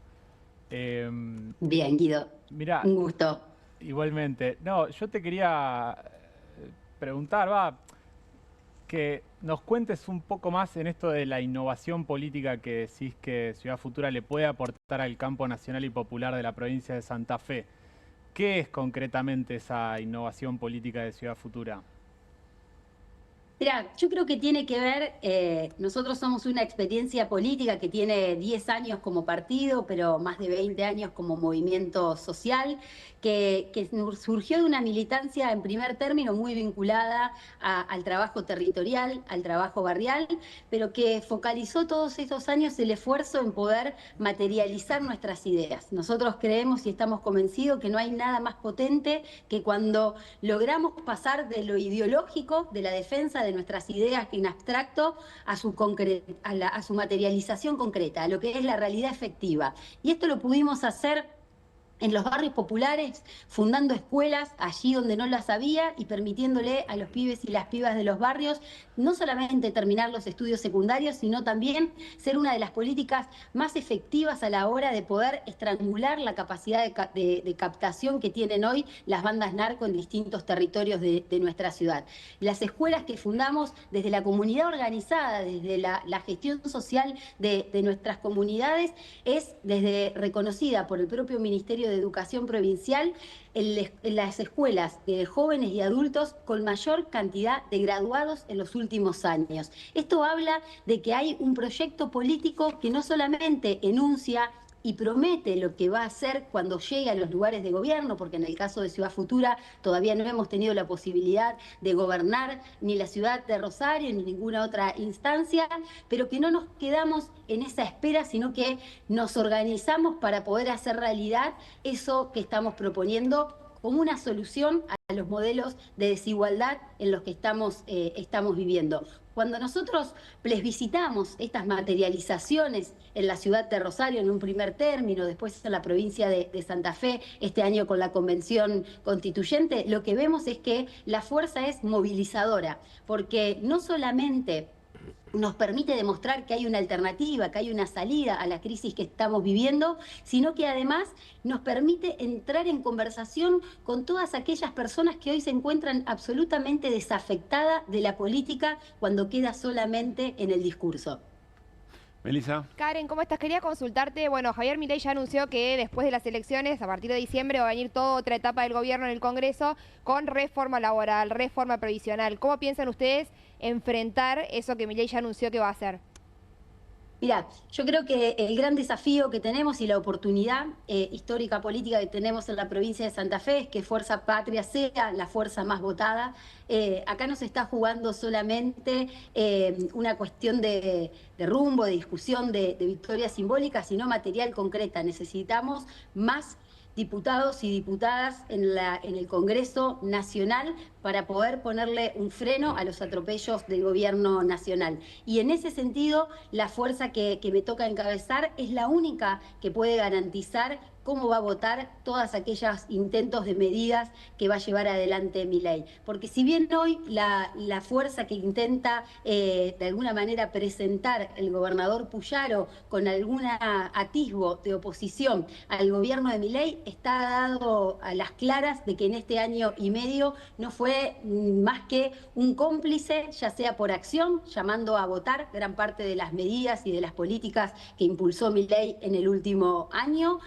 Bien, Guido. Mirá, un gusto. Igualmente. No, yo te quería preguntar, que nos cuentes un poco más en esto de la innovación política que decís que Ciudad Futura le puede aportar al campo nacional y popular de la provincia de Santa Fe. ¿Qué es concretamente esa innovación política de Ciudad Futura? Mirá, yo creo que tiene que ver, nosotros somos una experiencia política que tiene 10 años como partido, pero más de 20 años como movimiento social, que surgió de una militancia en primer término muy vinculada al trabajo territorial, al trabajo barrial, pero que focalizó todos estos años el esfuerzo en poder materializar nuestras ideas. Nosotros creemos y estamos convencidos que no hay nada más potente que cuando logramos pasar de lo ideológico, de la defensa de nuestras ideas en abstracto, a su materialización concreta, a lo que es la realidad efectiva. Y esto lo pudimos hacer en los barrios populares, fundando escuelas allí donde no las había y permitiéndole a los pibes y las pibas de los barrios no solamente terminar los estudios secundarios, sino también ser una de las políticas más efectivas a la hora de poder estrangular la capacidad de captación que tienen hoy las bandas narco en distintos territorios de nuestra ciudad. Las escuelas que fundamos desde la comunidad organizada, desde la gestión social de nuestras comunidades, es desde reconocida por el propio Ministerio de Educación Provincial en las escuelas de jóvenes y adultos con mayor cantidad de graduados en los últimos años. Esto habla de que hay un proyecto político que no solamente enuncia y promete lo que va a hacer cuando llegue a los lugares de gobierno, porque en el caso de Ciudad Futura todavía no hemos tenido la posibilidad de gobernar ni la ciudad de Rosario ni ninguna otra instancia, pero que no nos quedamos en esa espera, sino que nos organizamos para poder hacer realidad eso que estamos proponiendo como una solución a los modelos de desigualdad en los que estamos viviendo. Cuando nosotros plebiscitamos estas materializaciones en la ciudad de Rosario en un primer término, después en la provincia de Santa Fe, este año con la Convención Constituyente, lo que vemos es que la fuerza es movilizadora, porque no solamente nos permite demostrar que hay una alternativa, que hay una salida a la crisis que estamos viviendo, sino que además nos permite entrar en conversación con todas aquellas personas que hoy se encuentran absolutamente desafectadas de la política cuando queda solamente en el discurso. Melissa. Karen, ¿cómo estás? Quería consultarte, bueno, Javier Milei ya anunció que después de las elecciones, a partir de diciembre, va a venir toda otra etapa del gobierno en el Congreso con reforma laboral, reforma previsional. ¿Cómo piensan ustedes enfrentar eso que Milei ya anunció que va a hacer? Mirá, yo creo que el gran desafío que tenemos y la oportunidad histórica política que tenemos en la provincia de Santa Fe es que Fuerza Patria sea la fuerza más votada. Acá no se está jugando solamente una cuestión de rumbo, de discusión, de victoria simbólica, sino material concreta. Necesitamos más diputados y diputadas en el Congreso Nacional para poder ponerle un freno a los atropellos del gobierno nacional. Y en ese sentido, la fuerza que me toca encabezar es la única que puede garantizar cómo va a votar todas aquellos intentos de medidas que va a llevar adelante Milei. Porque si bien hoy la fuerza que intenta de alguna manera presentar el gobernador Puyaro con alguna atisbo de oposición al gobierno de Milei, está dado a las claras de que en este año y medio no fue más que un cómplice, ya sea por acción, llamando a votar gran parte de las medidas y de las políticas que impulsó Milei en el último año,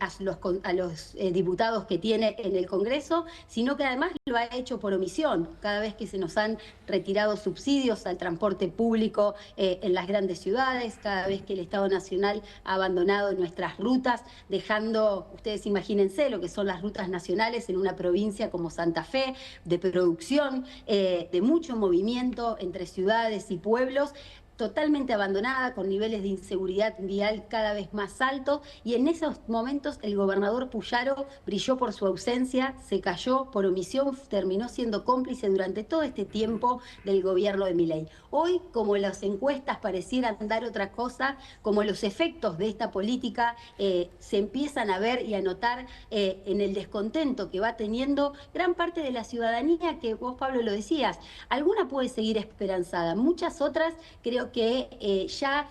a los diputados que tiene en el Congreso, sino que además lo ha hecho por omisión. Cada vez que se nos han retirado subsidios al transporte público en las grandes ciudades, cada vez que el Estado Nacional ha abandonado nuestras rutas, dejando, ustedes imagínense lo que son las rutas nacionales en una provincia como Santa Fe, de producción, de mucho movimiento entre ciudades y pueblos, totalmente abandonada, con niveles de inseguridad vial cada vez más altos, y en esos momentos el gobernador Puyaro brilló por su ausencia, se cayó por omisión, terminó siendo cómplice durante todo este tiempo del gobierno de Milei. Hoy, como las encuestas parecieran dar otra cosa, como los efectos de esta política se empiezan a ver y a notar en el descontento que va teniendo gran parte de la ciudadanía, que vos, Pablo, lo decías, alguna puede seguir esperanzada, muchas otras creo que ya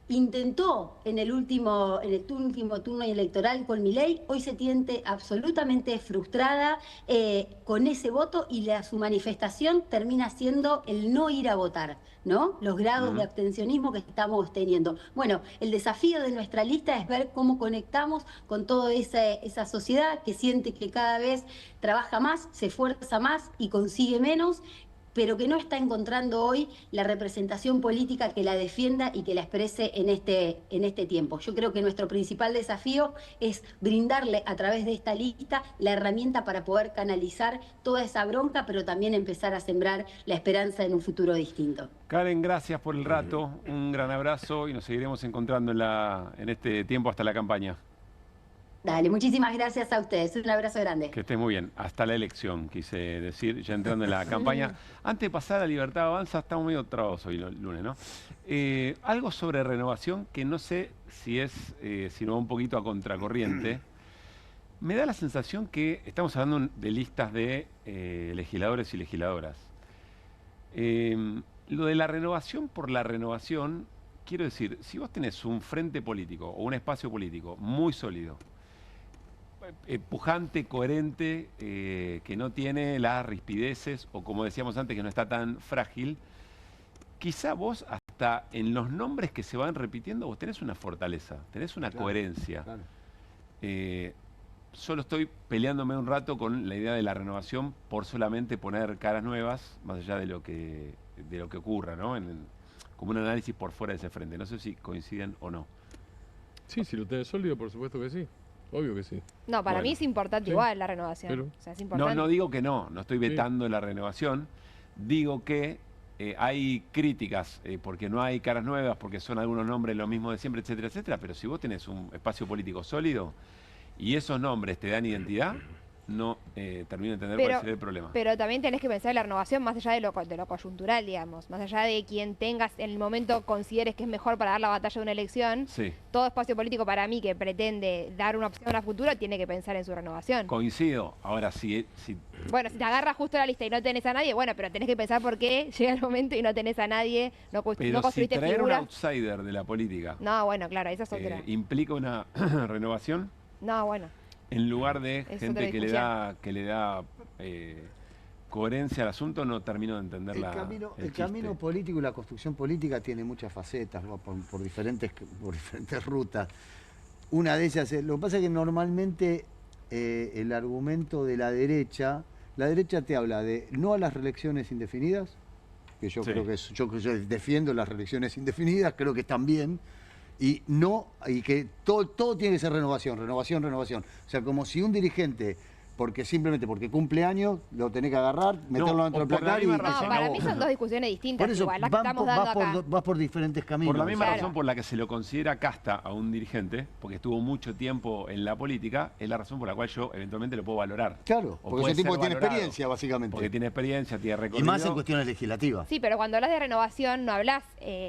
intentó en el último turno electoral con Milei, hoy se siente absolutamente frustrada con ese voto y su manifestación termina siendo el no ir a votar, ¿no? Los grados de abstencionismo que estamos teniendo. Bueno, el desafío de nuestra lista es ver cómo conectamos con toda esa sociedad que siente que cada vez trabaja más, se esfuerza más y consigue menos, pero que no está encontrando hoy la representación política que la defienda y que la exprese en este tiempo. Yo creo que nuestro principal desafío es brindarle a través de esta lista la herramienta para poder canalizar toda esa bronca, pero también empezar a sembrar la esperanza en un futuro distinto. Karen, gracias por el rato, un gran abrazo y nos seguiremos encontrando en este tiempo hasta la campaña. Dale, muchísimas gracias a ustedes. Un abrazo grande. Que esté muy bien. Hasta la elección, quise decir, ya entrando en la campaña. Antes de pasar a Libertad Avanza, estamos medio trabos hoy lunes, ¿no? Algo sobre renovación que no sé si es, sino un poquito a contracorriente. Me da la sensación que estamos hablando de listas de legisladores y legisladoras. Lo de la renovación por la renovación, quiero decir, si vos tenés un frente político o un espacio político muy sólido, pujante, coherente, que no tiene las rispideces o, como decíamos antes, que no está tan frágil, quizá vos hasta en los nombres que se van repitiendo vos tenés una fortaleza, tenés una coherencia. Claro. Solo estoy peleándome un rato con la idea de la renovación por solamente poner caras nuevas, más allá de lo que ocurra, ¿no? Como un análisis por fuera de ese frente. No sé si coinciden o no. Sí, si lo tenés sólido, por supuesto que sí. Obvio que sí. No, para mí es importante igual la renovación. Pero... O sea, es importante. No digo que no estoy vetando la renovación. Digo que hay críticas porque no hay caras nuevas, porque son algunos nombres lo mismo de siempre, etcétera, etcétera. Pero si vos tenés un espacio político sólido y esos nombres te dan identidad, no termino de entender cuál sería el problema. Pero también tenés que pensar en la renovación más allá de lo coyuntural, digamos. Más allá de quien tengas en el momento consideres que es mejor para dar la batalla de una elección. Sí. Todo espacio político para mí que pretende dar una opción a futuro tiene que pensar en su renovación. Coincido. Ahora, si Bueno, si te agarras justo la lista y no tenés a nadie, bueno, pero tenés que pensar por qué llega el momento y no tenés a nadie, no pero construiste si traer figuras. un outsider de la política No, bueno, claro, esa es otra. implica una renovación, No, bueno. en lugar de Es gente otra que le da coherencia al asunto, no termino de entender El camino político y la construcción política tiene muchas facetas, ¿no? por diferentes rutas. Una de ellas es, lo que pasa es que normalmente el argumento de la derecha te habla de no a las reelecciones indefinidas, que yo creo que yo defiendo las reelecciones indefinidas, creo que están bien, y que todo tiene que ser renovación. O sea, como si un dirigente, simplemente porque cumple años, lo tenés que agarrar, meterlo dentro del placar y... No, para mí son dos discusiones distintas, por eso, igual, las que estamos dando acá. Vas por diferentes caminos. Por la misma razón por la que se lo considera casta a un dirigente, porque estuvo mucho tiempo en la política, es la razón por la cual yo eventualmente lo puedo valorar. Claro, porque ese tipo tiene experiencia, básicamente. Porque tiene experiencia, tiene recorrido. Y más en cuestiones legislativas. Sí, pero cuando hablas de renovación no hablas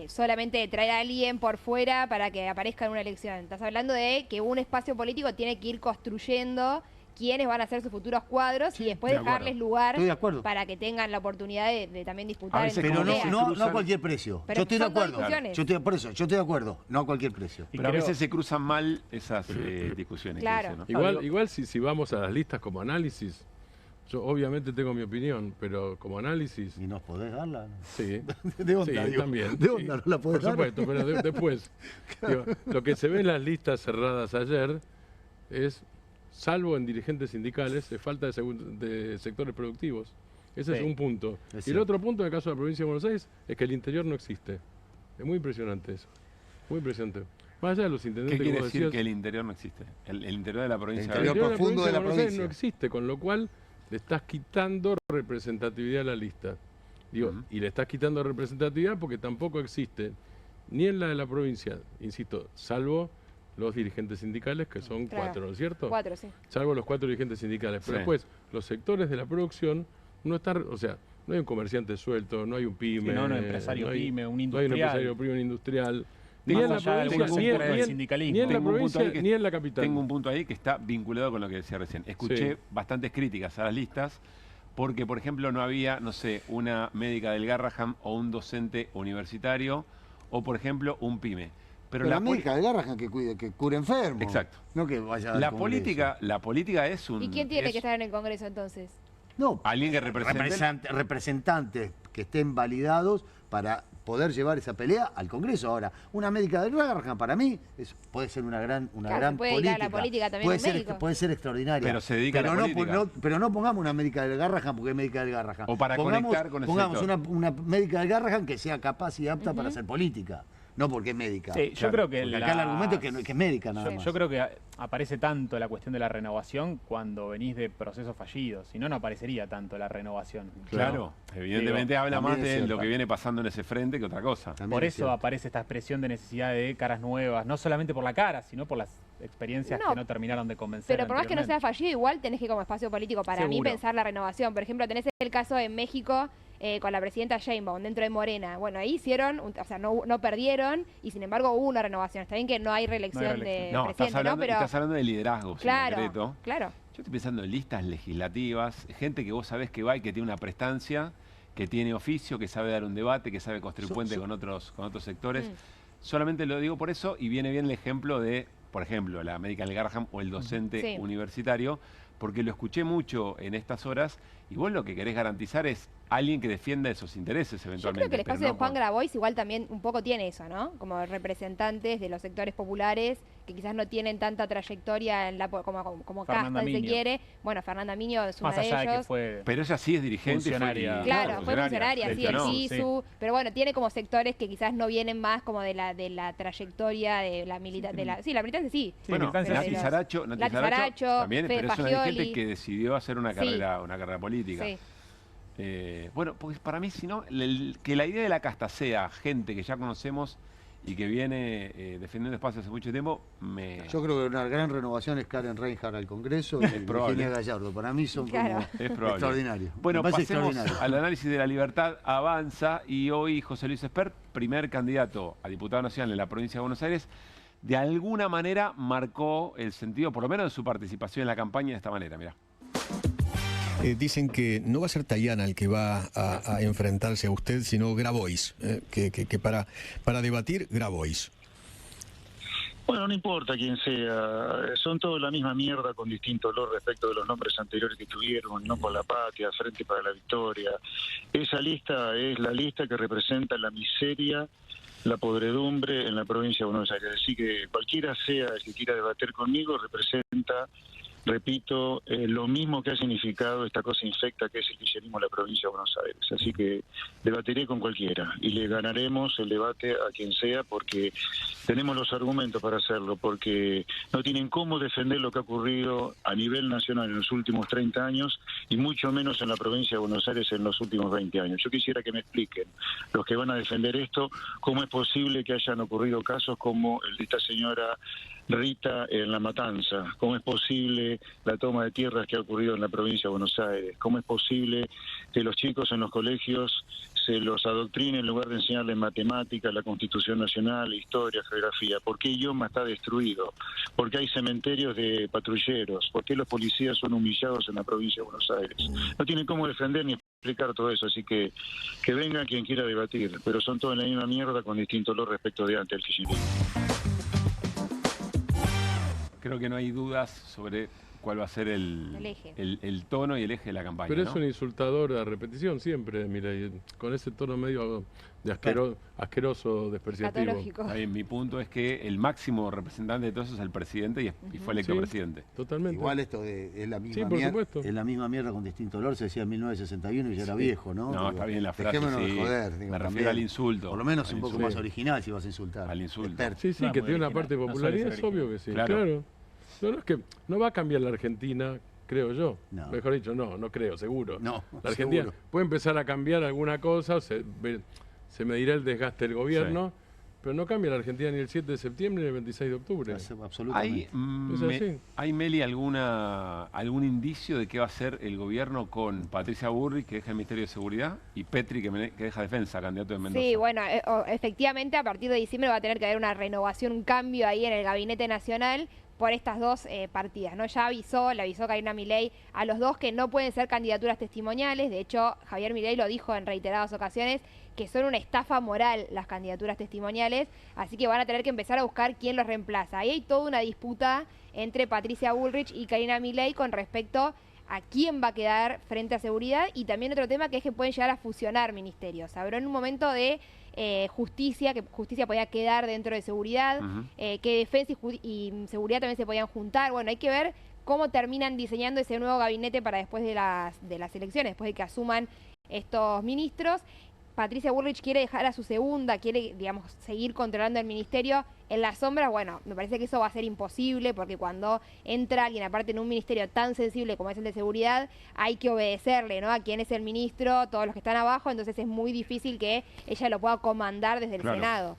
solamente de traer a alguien por fuera para que aparezca en una elección. Estás hablando de que un espacio político tiene que ir construyendo quiénes van a ser sus futuros cuadros y después dejarles lugar para que tengan la oportunidad de también disputar. Pero no a cualquier precio. Pero yo estoy de acuerdo. Por eso, yo estoy de acuerdo. No a cualquier precio. Pero a veces se cruzan mal esas discusiones. Claro. Igual si vamos a las listas como análisis, yo obviamente tengo mi opinión, pero como análisis... ¿Y nos podés darla? Sí. ¿De onda, sí, también. ¿De onda no la podés dar? Por supuesto, pero después. Digo, lo que se ve en las listas cerradas ayer es... Salvo en dirigentes sindicales, es falta de sectores productivos. Ese es un punto. Y el otro punto, en el caso de la provincia de Buenos Aires, es que el interior no existe. Es muy impresionante eso. Muy impresionante. Más allá de los intendentes... ¿Qué quiere decir que el interior no existe? El interior de la provincia. El interior profundo de la provincia no existe, con lo cual le estás quitando representatividad a la lista. Digo, y le estás quitando representatividad porque tampoco existe ni en la de la provincia, insisto, salvo los dirigentes sindicales, que son 4, ¿no es cierto? 4, sí. Salvo los 4 dirigentes sindicales. Pero después, los sectores de la producción no están, o sea, no hay un comerciante suelto, no hay un pyme. No, un empresario pyme, un industrial. No hay un empresario pyme, un industrial. Ni en la provincia, ni en la provincia, ni en la capital. Tengo un punto ahí que está vinculado con lo que decía recién. Escuché bastantes críticas a las listas porque, por ejemplo, no había, no sé, una médica del Garrahan o un docente universitario o, por ejemplo, un pyme. Pero la médica del Garrahan que cure enfermos. Exacto. No que vaya la política es un... ¿Y quién tiene que estar en el Congreso entonces? No, alguien que represente... representantes que estén validados para poder llevar esa pelea al Congreso. Ahora, una médica del Garrahan para mí puede ser una gran política. La política también puede ser extraordinaria. Pero se dedica a la política. Pero no pongamos una médica del Garrahan porque es médica del Garrahan. O para conectar con ese sector. Pongamos una médica del Garrahan que sea capaz y apta para hacer política. No porque es médica. Sí, yo creo que acá el argumento es que es médica nada más. Yo creo que aparece tanto la cuestión de la renovación cuando venís de procesos fallidos. Si no, no aparecería tanto la renovación. Claro, evidentemente habla más de lo que viene pasando en ese frente que otra cosa. Por eso aparece esta expresión de necesidad de caras nuevas, no solamente por la cara, sino por las experiencias que no terminaron de convencer. Pero por más que no sea fallido, igual tenés que como espacio político para mí pensar la renovación. Por ejemplo, tenés el caso en México con la presidenta Sheinbaum dentro de Morena. Bueno, ahí hicieron, o sea, no perdieron y sin embargo hubo una renovación. Está bien que no hay reelección de presidente, ¿no? Pero estás hablando de liderazgo, claro, en concreto. Claro. Yo estoy pensando en listas legislativas, gente que vos sabés que va y que tiene una prestancia, que tiene oficio, que sabe dar un debate, que sabe construir puente con otros sectores. Solamente lo digo por eso y viene bien el ejemplo de, por ejemplo, la médica del Garham o el docente universitario, porque lo escuché mucho en estas horas y vos lo que querés garantizar es alguien que defienda esos intereses eventualmente. Yo creo que el espacio de Juan Grabois igual también un poco tiene eso, ¿no? Como representantes de los sectores populares que quizás no tienen tanta trayectoria en la como casta, si se quiere. Bueno, Fernanda Miño es una de ellos. Pero ella sí es dirigente. Claro, fue funcionaria, sí, el SISU. Pero bueno, tiene como sectores que quizás no vienen más como de la trayectoria de la militancia. Sí, la militancia sí. Bueno, Nati Saracho también, Fede pero es una Fagioli. dirigente que decidió hacer una carrera política. Sí. Bueno, pues para mí, si no, que la idea de la casta sea gente que ya conocemos y que viene defendiendo espacios hace mucho tiempo, Yo creo que una gran renovación es Karen Reinhardt al Congreso y Virginia Gallardo. Para mí son como extraordinarios. Bueno, pasemos al análisis de La Libertad Avanza y hoy José Luis Espert, primer candidato a diputado nacional en la provincia de Buenos Aires, de alguna manera marcó el sentido, por lo menos de su participación en la campaña de esta manera, mirá. Dicen que no va a ser Tayana el que va a enfrentarse a usted, sino Grabois, que para debatir, Grabois. Bueno, no importa quién sea, son todos la misma mierda con distinto olor respecto de los nombres anteriores que tuvieron, No por la Patria, Frente para la Victoria. Esa lista es la lista que representa la miseria, la podredumbre en la provincia de Buenos Aires. Así que cualquiera sea el que quiera debatir conmigo representa, repito, lo mismo que ha significado esta cosa infecta que es el kirchnerismo en la provincia de Buenos Aires. Así que debatiré con cualquiera y le ganaremos el debate a quien sea porque tenemos los argumentos para hacerlo, porque no tienen cómo defender lo que ha ocurrido a nivel nacional en los últimos 30 años y mucho menos en la provincia de Buenos Aires en los últimos 20 años. Yo quisiera que me expliquen, los que van a defender esto, cómo es posible que hayan ocurrido casos como el de esta señora Rita en La Matanza, cómo es posible la toma de tierras que ha ocurrido en la provincia de Buenos Aires, cómo es posible que los chicos en los colegios se los adoctrine en lugar de enseñarles matemáticas, la Constitución Nacional, historia, geografía. ¿Por qué Idioma está destruido? ¿Por qué hay cementerios de patrulleros? ¿Por qué los policías son humillados en la provincia de Buenos Aires? No tienen cómo defender ni explicar todo eso, así que venga quien quiera debatir, pero son todos en la misma mierda con distinto olor respecto de antes del kirchnerismo. Creo que no hay dudas sobre cuál va a ser el tono y el eje de la campaña. Pero es un insultador a repetición siempre, mira, con ese tono medio de asqueroso, despreciativo. Mi punto es que el máximo representante de todo eso es el presidente y fue electo presidente. Totalmente. Igual esto es la misma mierda. Es la misma mierda con distinto olor, se decía en 1961 y ya era viejo, ¿no? No, está bien la frase, de joder, me refiero al insulto. Por lo menos un poco más original si vas a insultar. Al insulto. Sí, que tiene una parte de popularidad, es obvio que sí. Claro. No, es que no va a cambiar la Argentina, creo yo. No. Mejor dicho, no creo, seguro. No, la Argentina puede empezar a cambiar alguna cosa, se medirá el desgaste del gobierno, pero no cambia la Argentina ni el 7 de septiembre ni el 26 de octubre. Absolutamente. ¿Hay, Meli, algún indicio de qué va a hacer el gobierno con Patricia Bullrich, que deja el Ministerio de Seguridad, y Petri, que deja Defensa, candidato de Mendoza? Sí, bueno, efectivamente a partir de diciembre va a tener que haber una renovación, un cambio ahí en el Gabinete Nacional por estas dos partidas, ¿no? Ya le avisó Karina Milei a los dos que no pueden ser candidaturas testimoniales. De hecho, Javier Milei lo dijo en reiteradas ocasiones, que son una estafa moral las candidaturas testimoniales, así que van a tener que empezar a buscar quién los reemplaza. Ahí hay toda una disputa entre Patricia Bullrich y Karina Milei con respecto a quién va a quedar frente a seguridad, y también otro tema que es que pueden llegar a fusionar ministerios. Habrá en un momento de justicia, que justicia podía quedar dentro de seguridad, que defensa y seguridad también se podían juntar. Bueno, hay que ver cómo terminan diseñando ese nuevo gabinete para después de las elecciones, después de que asuman estos ministros. Patricia Bullrich quiere dejar a su segunda, quiere, digamos, seguir controlando el ministerio en las sombras. Bueno, me parece que eso va a ser imposible, porque cuando entra alguien, aparte en un ministerio tan sensible como es el de seguridad, hay que obedecerle, ¿no? A quién es el ministro, todos los que están abajo, entonces es muy difícil que ella lo pueda comandar desde el Senado.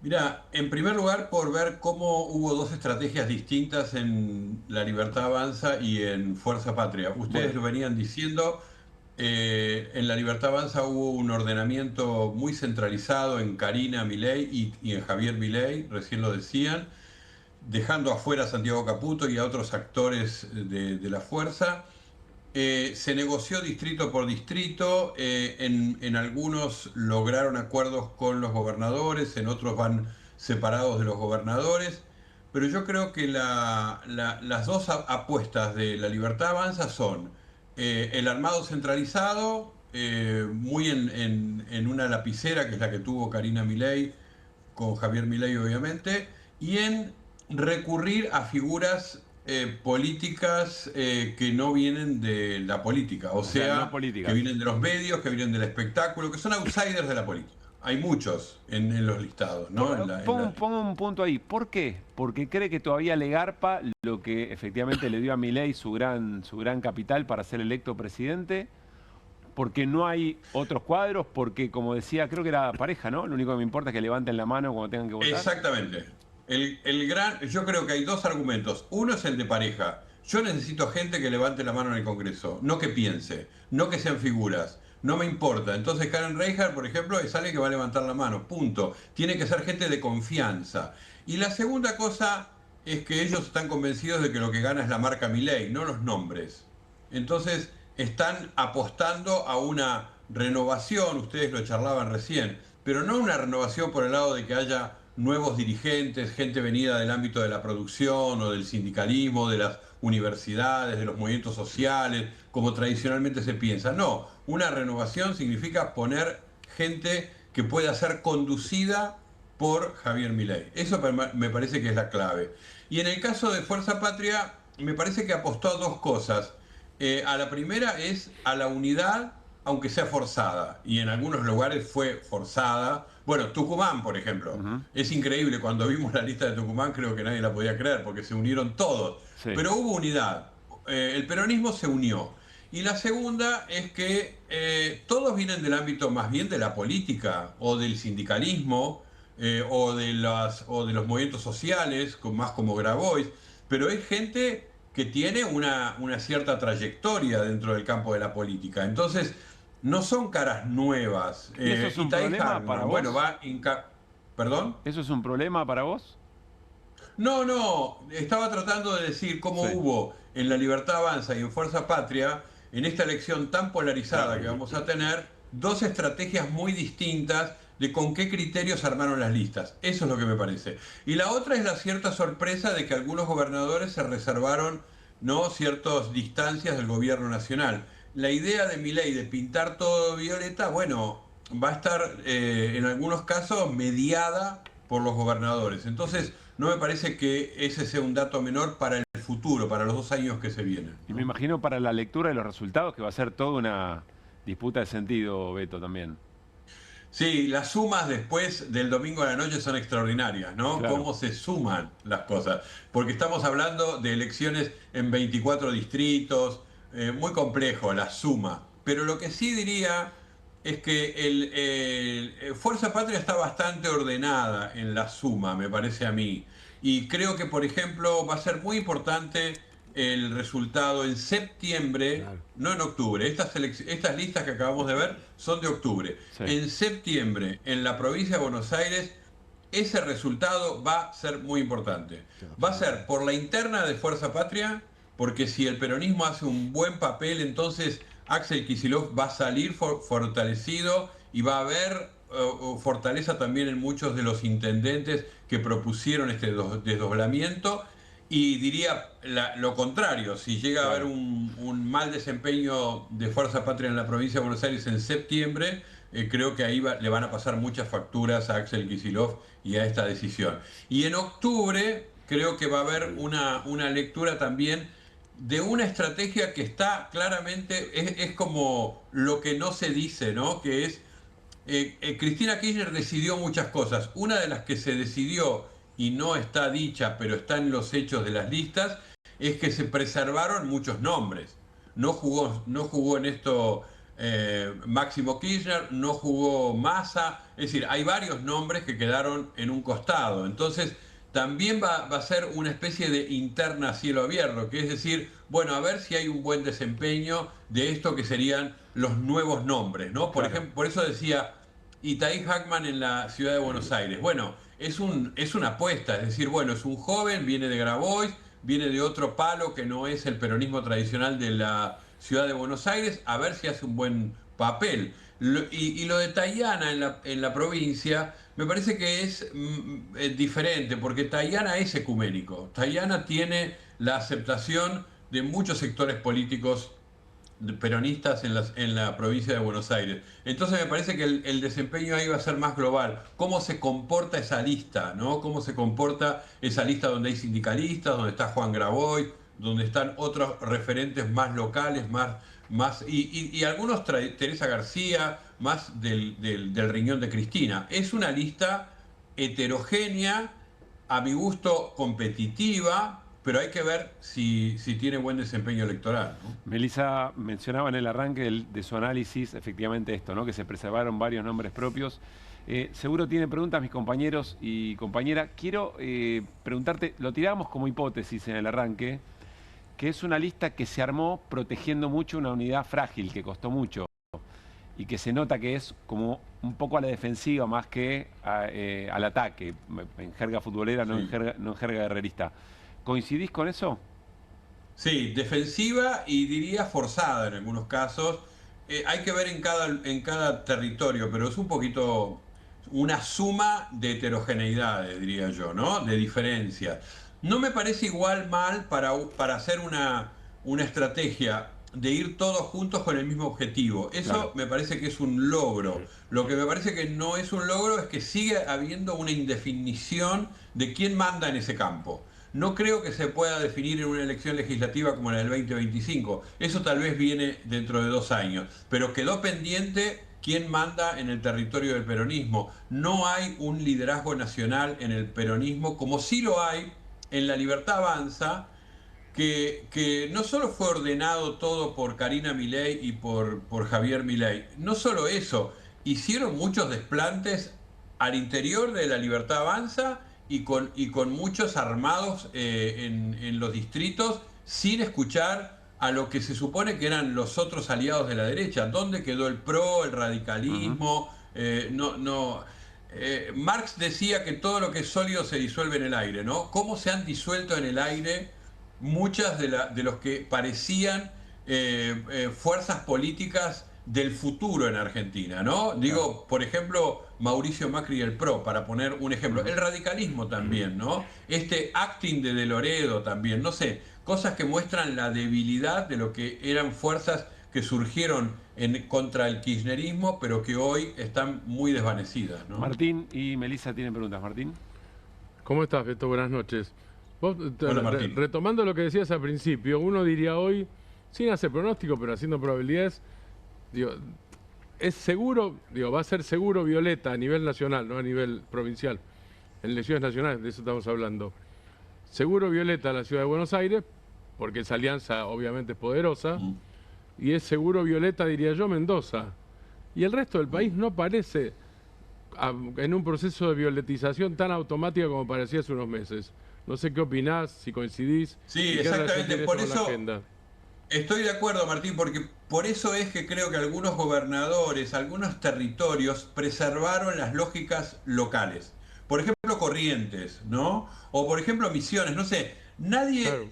Mira, en primer lugar, por ver cómo hubo dos estrategias distintas en La Libertad Avanza y en Fuerza Patria. Ustedes lo venían diciendo, en La Libertad Avanza hubo un ordenamiento muy centralizado en Karina Milei y en Javier Milei, recién lo decían, dejando afuera a Santiago Caputo y a otros actores de la fuerza. Se negoció distrito por distrito, en algunos lograron acuerdos con los gobernadores, en otros van separados de los gobernadores, pero yo creo que las dos apuestas de La Libertad Avanza son el armado centralizado, muy en una lapicera, que es la que tuvo Karina Milei, con Javier Milei obviamente, y en recurrir a figuras políticas que no vienen de la política, o sea, no políticas, que vienen de los medios, que vienen del espectáculo, que son outsiders de la política. Hay muchos en los listados, ¿no? Pongo un punto ahí. ¿Por qué? Porque cree que todavía le garpa lo que efectivamente le dio a Milei su gran capital para ser electo presidente, porque no hay otros cuadros, porque, como decía, creo que era pareja, ¿no? Lo único que me importa es que levanten la mano cuando tengan que votar. Exactamente. Yo creo que hay dos argumentos. Uno es el de pareja. Yo necesito gente que levante la mano en el Congreso, no que piense, no que sean figuras. No me importa. Entonces Karen Reichert, por ejemplo, es alguien que va a levantar la mano. Punto. Tiene que ser gente de confianza. Y la segunda cosa es que ellos están convencidos de que lo que gana es la marca Milei, no los nombres. Entonces están apostando a una renovación, ustedes lo charlaban recién, pero no una renovación por el lado de que haya nuevos dirigentes, gente venida del ámbito de la producción o del sindicalismo, de las universidades, de los movimientos sociales, como tradicionalmente se piensa. No, una renovación significa poner gente que pueda ser conducida por Javier Milei. Eso me parece que es la clave. Y en el caso de Fuerza Patria, me parece que apostó a dos cosas. A la primera es a la unidad, aunque sea forzada, y en algunos lugares fue forzada. Bueno, Tucumán, por ejemplo. Es increíble, cuando vimos la lista de Tucumán creo que nadie la podía creer, porque se unieron todos. Sí. Pero hubo unidad. El peronismo se unió. Y la segunda es que todos vienen del ámbito más bien de la política, o del sindicalismo, o de los movimientos sociales, más como Grabois, pero es gente que tiene una cierta trayectoria dentro del campo de la política. Entonces, no son caras nuevas. ¿Y eso es un problema para vos? Bueno, ¿Perdón? ¿Eso es un problema para vos? No, estaba tratando de decir cómo hubo en La Libertad Avanza y en Fuerza Patria, en esta elección tan polarizada que vamos a tener, dos estrategias muy distintas de con qué criterios armaron las listas. Eso es lo que me parece. Y la otra es la cierta sorpresa de que algunos gobernadores se reservaron, ¿no?, ciertas distancias del gobierno nacional. La idea de Milei de pintar todo violeta, bueno, va a estar en algunos casos mediada por los gobernadores. Entonces, no me parece que ese sea un dato menor para el futuro, para los 2 años que se vienen. Y me imagino para la lectura de los resultados que va a ser toda una disputa de sentido, Beto, también. Sí, las sumas después del domingo a la noche son extraordinarias, ¿no? Claro. Cómo se suman las cosas. Porque estamos hablando de elecciones en 24 distritos, muy complejo la suma. Pero lo que sí diría es que Fuerza Patria está bastante ordenada en la suma, me parece a mí. Y creo que, por ejemplo, va a ser muy importante el resultado en septiembre, no en octubre. Estas listas que acabamos de ver son de octubre. Sí. En septiembre, en la provincia de Buenos Aires, ese resultado va a ser muy importante. Va a ser por la interna de Fuerza Patria, porque si el peronismo hace un buen papel, entonces Axel Kicillof va a salir fortalecido y va a haber fortaleza también en muchos de los intendentes que propusieron este desdoblamiento. Y diría lo contrario, si llega a haber un mal desempeño de Fuerza Patria en la provincia de Buenos Aires en septiembre, creo que ahí le van a pasar muchas facturas a Axel Kicillof y a esta decisión. Y en octubre creo que va a haber una lectura también de una estrategia que está claramente, es como lo que no se dice, ¿no? Que es, Cristina Kirchner decidió muchas cosas. Una de las que se decidió y no está dicha, pero está en los hechos de las listas, es que se preservaron muchos nombres. No jugó en esto Máximo Kirchner, no jugó Massa, es decir, hay varios nombres que quedaron en un costado. Entonces, también va a ser una especie de interna a cielo abierto, que es decir, bueno, a ver si hay un buen desempeño de esto que serían los nuevos nombres, ¿no? Por ejemplo, por eso decía Itaí Hackman en la ciudad de Buenos Aires. Bueno, es una apuesta, es decir, bueno, es un joven, viene de Grabois, viene de otro palo que no es el peronismo tradicional de la ciudad de Buenos Aires, a ver si hace un buen papel. Y lo de Tayana en la provincia me parece que es diferente, porque Tayana es ecuménico. Tayana tiene la aceptación de muchos sectores políticos peronistas en la provincia de Buenos Aires. Entonces me parece que el desempeño ahí va a ser más global. ¿Cómo se comporta esa lista, ¿no? ¿Cómo se comporta esa lista donde hay sindicalistas, donde está Juan Grabois, donde están otros referentes más locales, y algunos, Teresa García, más del riñón de Cristina? Es una lista heterogénea, a mi gusto competitiva, pero hay que ver si tiene buen desempeño electoral, ¿no? Melissa mencionaba en el arranque de su análisis efectivamente esto, ¿no? Que se preservaron varios nombres propios. Seguro tienen preguntas mis compañeros y compañeras. Quiero preguntarte, lo tiramos como hipótesis en el arranque, que es una lista que se armó protegiendo mucho una unidad frágil, que costó mucho, y que se nota que es como un poco a la defensiva más que al ataque, en jerga futbolera, sí, no en jerga guerrerista. ¿Coincidís con eso? Sí, defensiva y diría forzada en algunos casos. Hay que ver en cada territorio, pero es un poquito una suma de heterogeneidades, diría yo, ¿no? De diferencias. No me parece igual mal para hacer una estrategia de ir todos juntos con el mismo objetivo. Eso, claro, me parece que es un logro. Lo que me parece que no es un logro es que sigue habiendo una indefinición de quién manda en ese campo. No creo que se pueda definir en una elección legislativa como la del 2025. Eso tal vez viene dentro de 2 años. Pero quedó pendiente quién manda en el territorio del peronismo. No hay un liderazgo nacional en el peronismo, como sí lo hay en La Libertad Avanza, que no solo fue ordenado todo por Karina Milei y por Javier Milei. No solo eso, hicieron muchos desplantes al interior de La Libertad Avanza y con muchos armados en los distritos, sin escuchar a lo que se supone que eran los otros aliados de la derecha. ¿Dónde quedó el PRO, el radicalismo? Marx decía que todo lo que es sólido se disuelve en el aire, ¿no? ¿Cómo se han disuelto en el aire muchas de los que parecían fuerzas políticas del futuro en Argentina, ¿no? Digo, por ejemplo, Mauricio Macri y el PRO, para poner un ejemplo. El radicalismo también, ¿no? Este acting de Loredo también, no sé, cosas que muestran la debilidad de lo que eran fuerzas que surgieron contra el kirchnerismo, pero que hoy están muy desvanecidas, ¿no? Martín y Melissa tienen preguntas. Martín. ¿Cómo estás, Beto? Buenas noches. Hola, Martín. Retomando lo que decías al principio, uno diría hoy, sin hacer pronóstico, pero haciendo probabilidades, digo, es seguro, va a ser seguro Violeta a nivel nacional, no a nivel provincial, en elecciones nacionales, de eso estamos hablando. Seguro Violeta a la ciudad de Buenos Aires, porque esa alianza obviamente es poderosa, y es seguro Violeta, diría yo, Mendoza. Y el resto del país no parece en un proceso de violetización tan automática como parecía hace unos meses. No sé qué opinás, si coincidís. Sí, exactamente, por eso estoy de acuerdo, Martín, porque por eso es que creo que algunos gobernadores, algunos territorios preservaron las lógicas locales. Por ejemplo, Corrientes, ¿no? O por ejemplo, Misiones, no sé. Nadie, claro,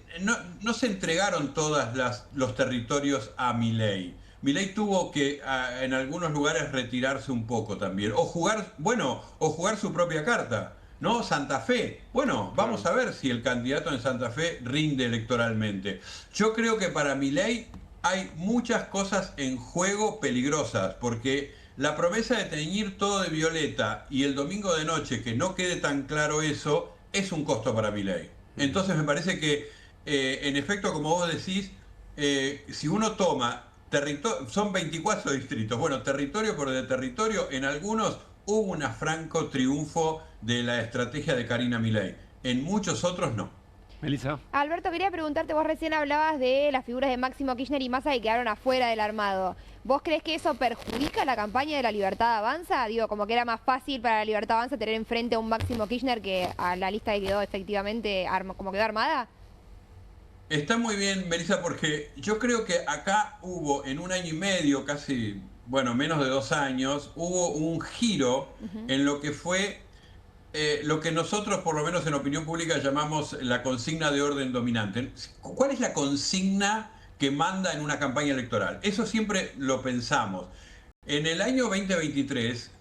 no se entregaron todos los territorios a Milei. Milei tuvo que en algunos lugares retirarse un poco también. O jugar su propia carta. ¿No? Santa Fe. Bueno, vamos a ver si el candidato en Santa Fe rinde electoralmente. Yo creo que para Milei hay muchas cosas en juego peligrosas, porque la promesa de teñir todo de violeta y el domingo de noche que no quede tan claro eso, es un costo para Milei. Entonces me parece que, en efecto, como vos decís, si uno toma son 24 distritos, bueno, territorio por territorio, en algunos hubo un franco triunfo de la estrategia de Karina Milei, en muchos otros no. Melissa. Alberto, quería preguntarte, vos recién hablabas de las figuras de Máximo Kirchner y Massa que quedaron afuera del armado. ¿Vos crees que eso perjudica la campaña de La Libertad Avanza? Digo, como que era más fácil para La Libertad Avanza tener enfrente a un Máximo Kirchner que a la lista que quedó efectivamente como quedó armada. Está muy bien, Melissa, porque yo creo que acá hubo en 1 año y medio, casi, bueno, menos de 2 años, hubo un giro en lo que fue lo que nosotros, por lo menos en opinión pública, llamamos la consigna de orden dominante. ¿Cuál es la consigna que manda en una campaña electoral? Eso siempre lo pensamos. En el año 2023,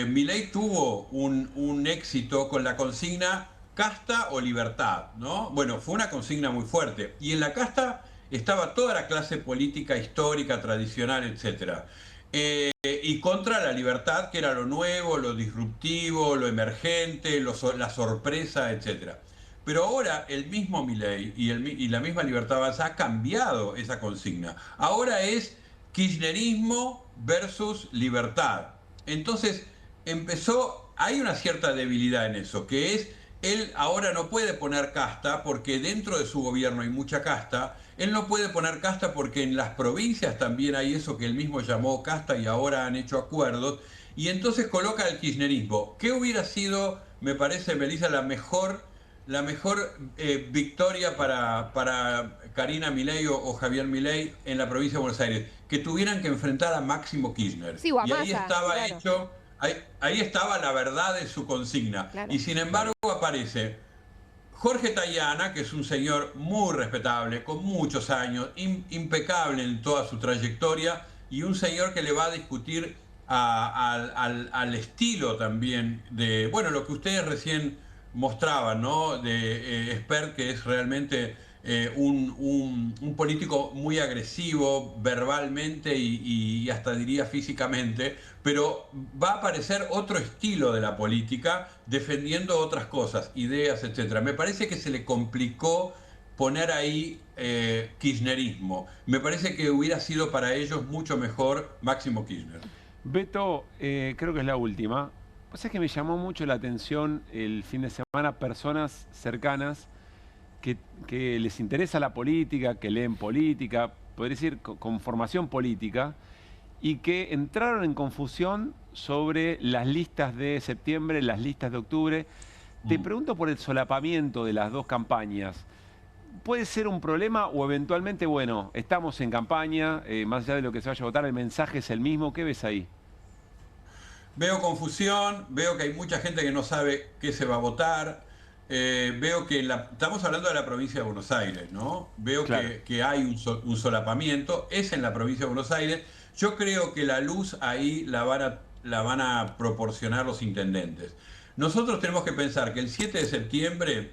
Milei tuvo un éxito con la consigna casta o libertad, ¿no? Bueno, fue una consigna muy fuerte. Y en la casta estaba toda la clase política, histórica, tradicional, etcétera. Y contra la libertad, que era lo nuevo, lo disruptivo, lo emergente, la sorpresa, etcétera. Pero ahora el mismo Milei y la misma Libertad Avanza ha cambiado esa consigna. Ahora es kirchnerismo versus libertad. Entonces hay una cierta debilidad en eso, que es, él ahora no puede poner casta porque dentro de su gobierno hay mucha casta. Él no puede poner casta porque en las provincias también hay eso que él mismo llamó casta y ahora han hecho acuerdos. Y entonces coloca el kirchnerismo. ¿Qué hubiera sido, me parece, Melissa, la mejor victoria para Karina Milei o Javier Milei en la provincia de Buenos Aires? Que tuvieran que enfrentar a Máximo Kirchner. Sí, o a y ahí Massa, estaba claro. hecho, ahí estaba la verdad de su consigna. Claro. Y sin embargo aparece Jorge Tayana, que es un señor muy respetable, con muchos años, impecable en toda su trayectoria, y un señor que le va a discutir al estilo también de, bueno, lo que ustedes recién mostraban, ¿no? De Espert, que es realmente un político muy agresivo verbalmente y hasta diría físicamente, pero va a aparecer otro estilo de la política defendiendo otras cosas, ideas, etcétera. Me parece que se le complicó poner ahí kirchnerismo. Me parece que hubiera sido para ellos mucho mejor Máximo Kirchner. Beto, creo que es la última. O sea, que me llamó mucho la atención el fin de semana personas cercanas que les interesa la política, que leen política, podría decir con formación política, y que entraron en confusión sobre las listas de septiembre, las listas de octubre. Te pregunto por el solapamiento de las dos campañas. ¿Puede ser un problema o eventualmente, bueno, estamos en campaña, más allá de lo que se vaya a votar, el mensaje es el mismo? ¿Qué ves ahí? Veo confusión, veo que hay mucha gente que no sabe qué se va a votar. Veo que estamos hablando de la provincia de Buenos Aires, ¿no? Veo claro que hay un solapamiento, es en la provincia de Buenos Aires. Yo creo que la luz ahí la van a proporcionar los intendentes. Nosotros tenemos que pensar que el 7 de septiembre,